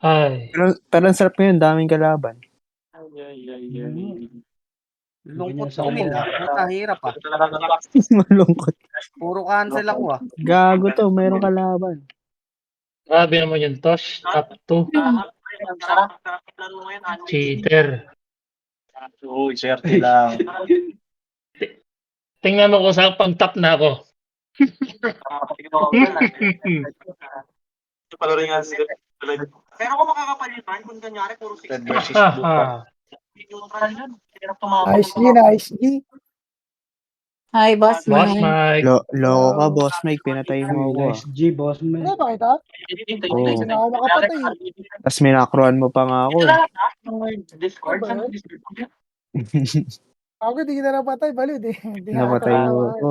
Ay. Pero ang sarap ngayon, daming kalaban. Lungkot ko nila. Puta, hirap ah. Malungkot. Puro cancel ako ah. Gago to, mayroong kalaban. Grabe naman yung Tosh. Top 2. Cheater. Uy, swerte lang. Tingnan mo ko sa pag-top na ako. Pero kung makakapalitan, kung ganyari, puro 6. Red versus blue pa. Nice G. Hi, boss. Boss man. Mike. Loko ka, Boss Mike, pinatay mo ako ah. Nice G, boss man. Tapos minakruan mo pa nga ako eh. Ako di kita napatay, baliw. Napatay mo ako.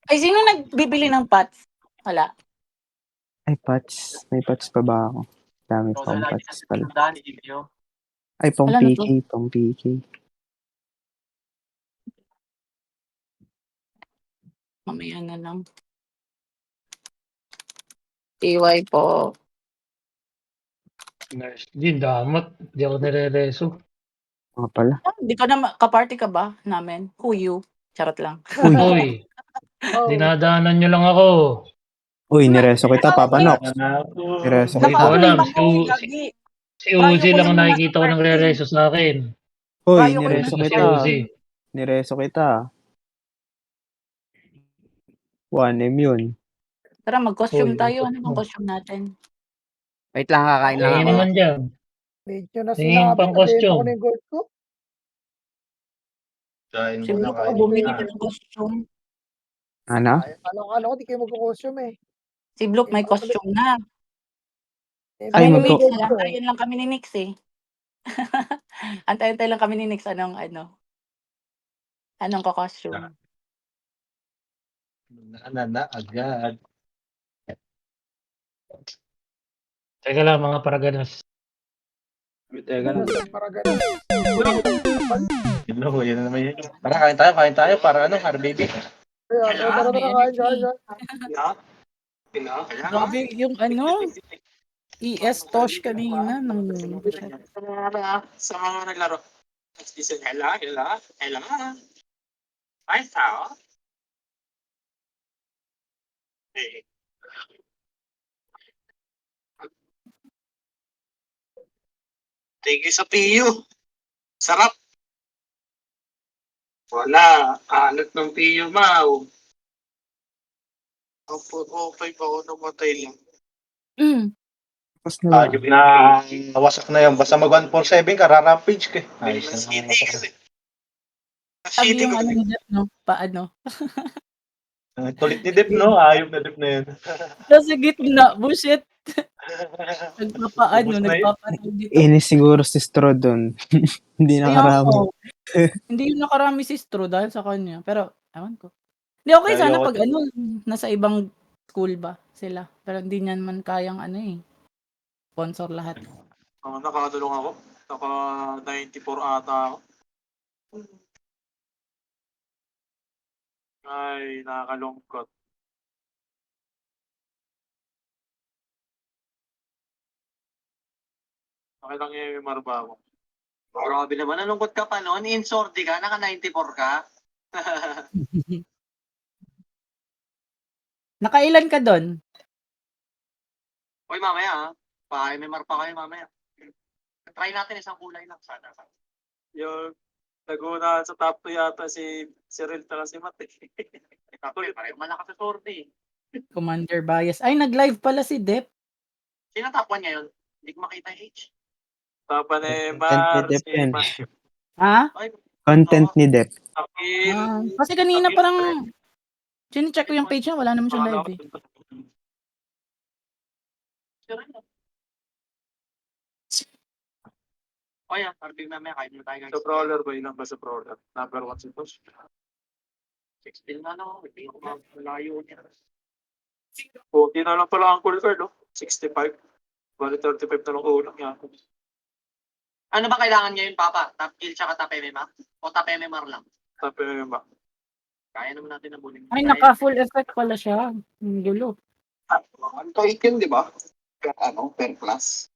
Ay, sino nagbibili ng pots? Wala. Ay, Pats. May Pats pa ba ako? Dami pang Pats pala. Ay, pang Wala na PK, pang PK. Mamaya na lang. TY po. Nice. Di, damat. Di ako nire-reso. Mga pala. Hindi ka na, kaparty ka ba namin? Who you? Charot lang. Uy. Dinadaanan nyo lang ako. Uy, nireso kita, Papa Nox. Nireso Hindi ko kita. alam. Si Uzi lang ang nakikita ko ng re-reso sa akin. Uy, Ayaw ko nireso Si kita. Uzi. Nireso kita. 1M yun. Tara, mag-costume Uy, tayo. Ano bang costume natin? Wait lang, kakain lang Tingin ako. naman dyan. Tingin pang costume. Kain mo Siguro na, ko kain bumili na. ka ng costume. Ano? Si Bloke may costume na. Ay, Kami ni magko- Nix, antayin lang kami ni Nix eh. Antayin lang kami ni Nix. Anong ka-costume? Na, agad. Teka lang, mga paraganas. Teka lang. Yun na naman yun. Tara, kain tayo para ano, RBB. Grabe yung ES Tosh kanina. Sa mga naglaro. Hello. Ay, tao. Thank you sa PU. Sarap. Wala. Alat ng PU, Mau. Okay pa ako namatay lang. Tapos na lang. Yung nawasak na yun. Basta mag 147 ka, rarampage ka. Ayos na naman. Sabi yung niya, no? Paano? Tulit ni Dep, no? Ayop na Dep na yun. Nasa gitna, bullshit. Nagpapaano, Ubus na yun. nagpapaano dito. Inis siguro si Stro doon. Hindi Kaya nakarami. ako, hindi yung nakarami si Stro dahil sa kanya. Pero, ewan ko. Hindi, okay Kaya sana ako- pag nasa ibang school ba sila. Pero hindi niyan man kayang sponsor lahat. Nakakadulong ako. Naka 94 ata ako. Ay, nakakalungkot. Okay lang yung marba ako. Grabe naman, nalungkot ka pa noon. Insordi ka, naka 94 ka. Nakailan ka doon? Uy, mamaya pa-MMR pa kayo mamaya. Try natin isang kulay lang sana. Yung naguna sa top 2 yata si Cyril tala si Matt. Kapag pareho malakas sa sordi. Commander Bias. Ay, nag-live pala si Dep. Sino top 1 ngayon? Hindi ko makita yung H. Top 1 eh, Content ni Dep yan. Ha? Content ni Dep. Kasi kanina parang chine-check ko yung page niya, wala naman siyang live eh. O yan, RB mamaya, kain mo tayo guys. Sa brawler ba? Ilang ba sa brawler? Number 1 si Push. 16 na no, hindi ko malayo niya. 40 na lang pala ang cool card, no? 65. Bali 35 na lang ulang yan. Ano ba kailangan ngayon, Papa? Top kill tsaka top MMR? O top MMR lang? Top MMR. Kaya naman natin na buling. Ay, naka-full effect pala siya. Ang gulo. Ang kahit yun, di ba? Per class.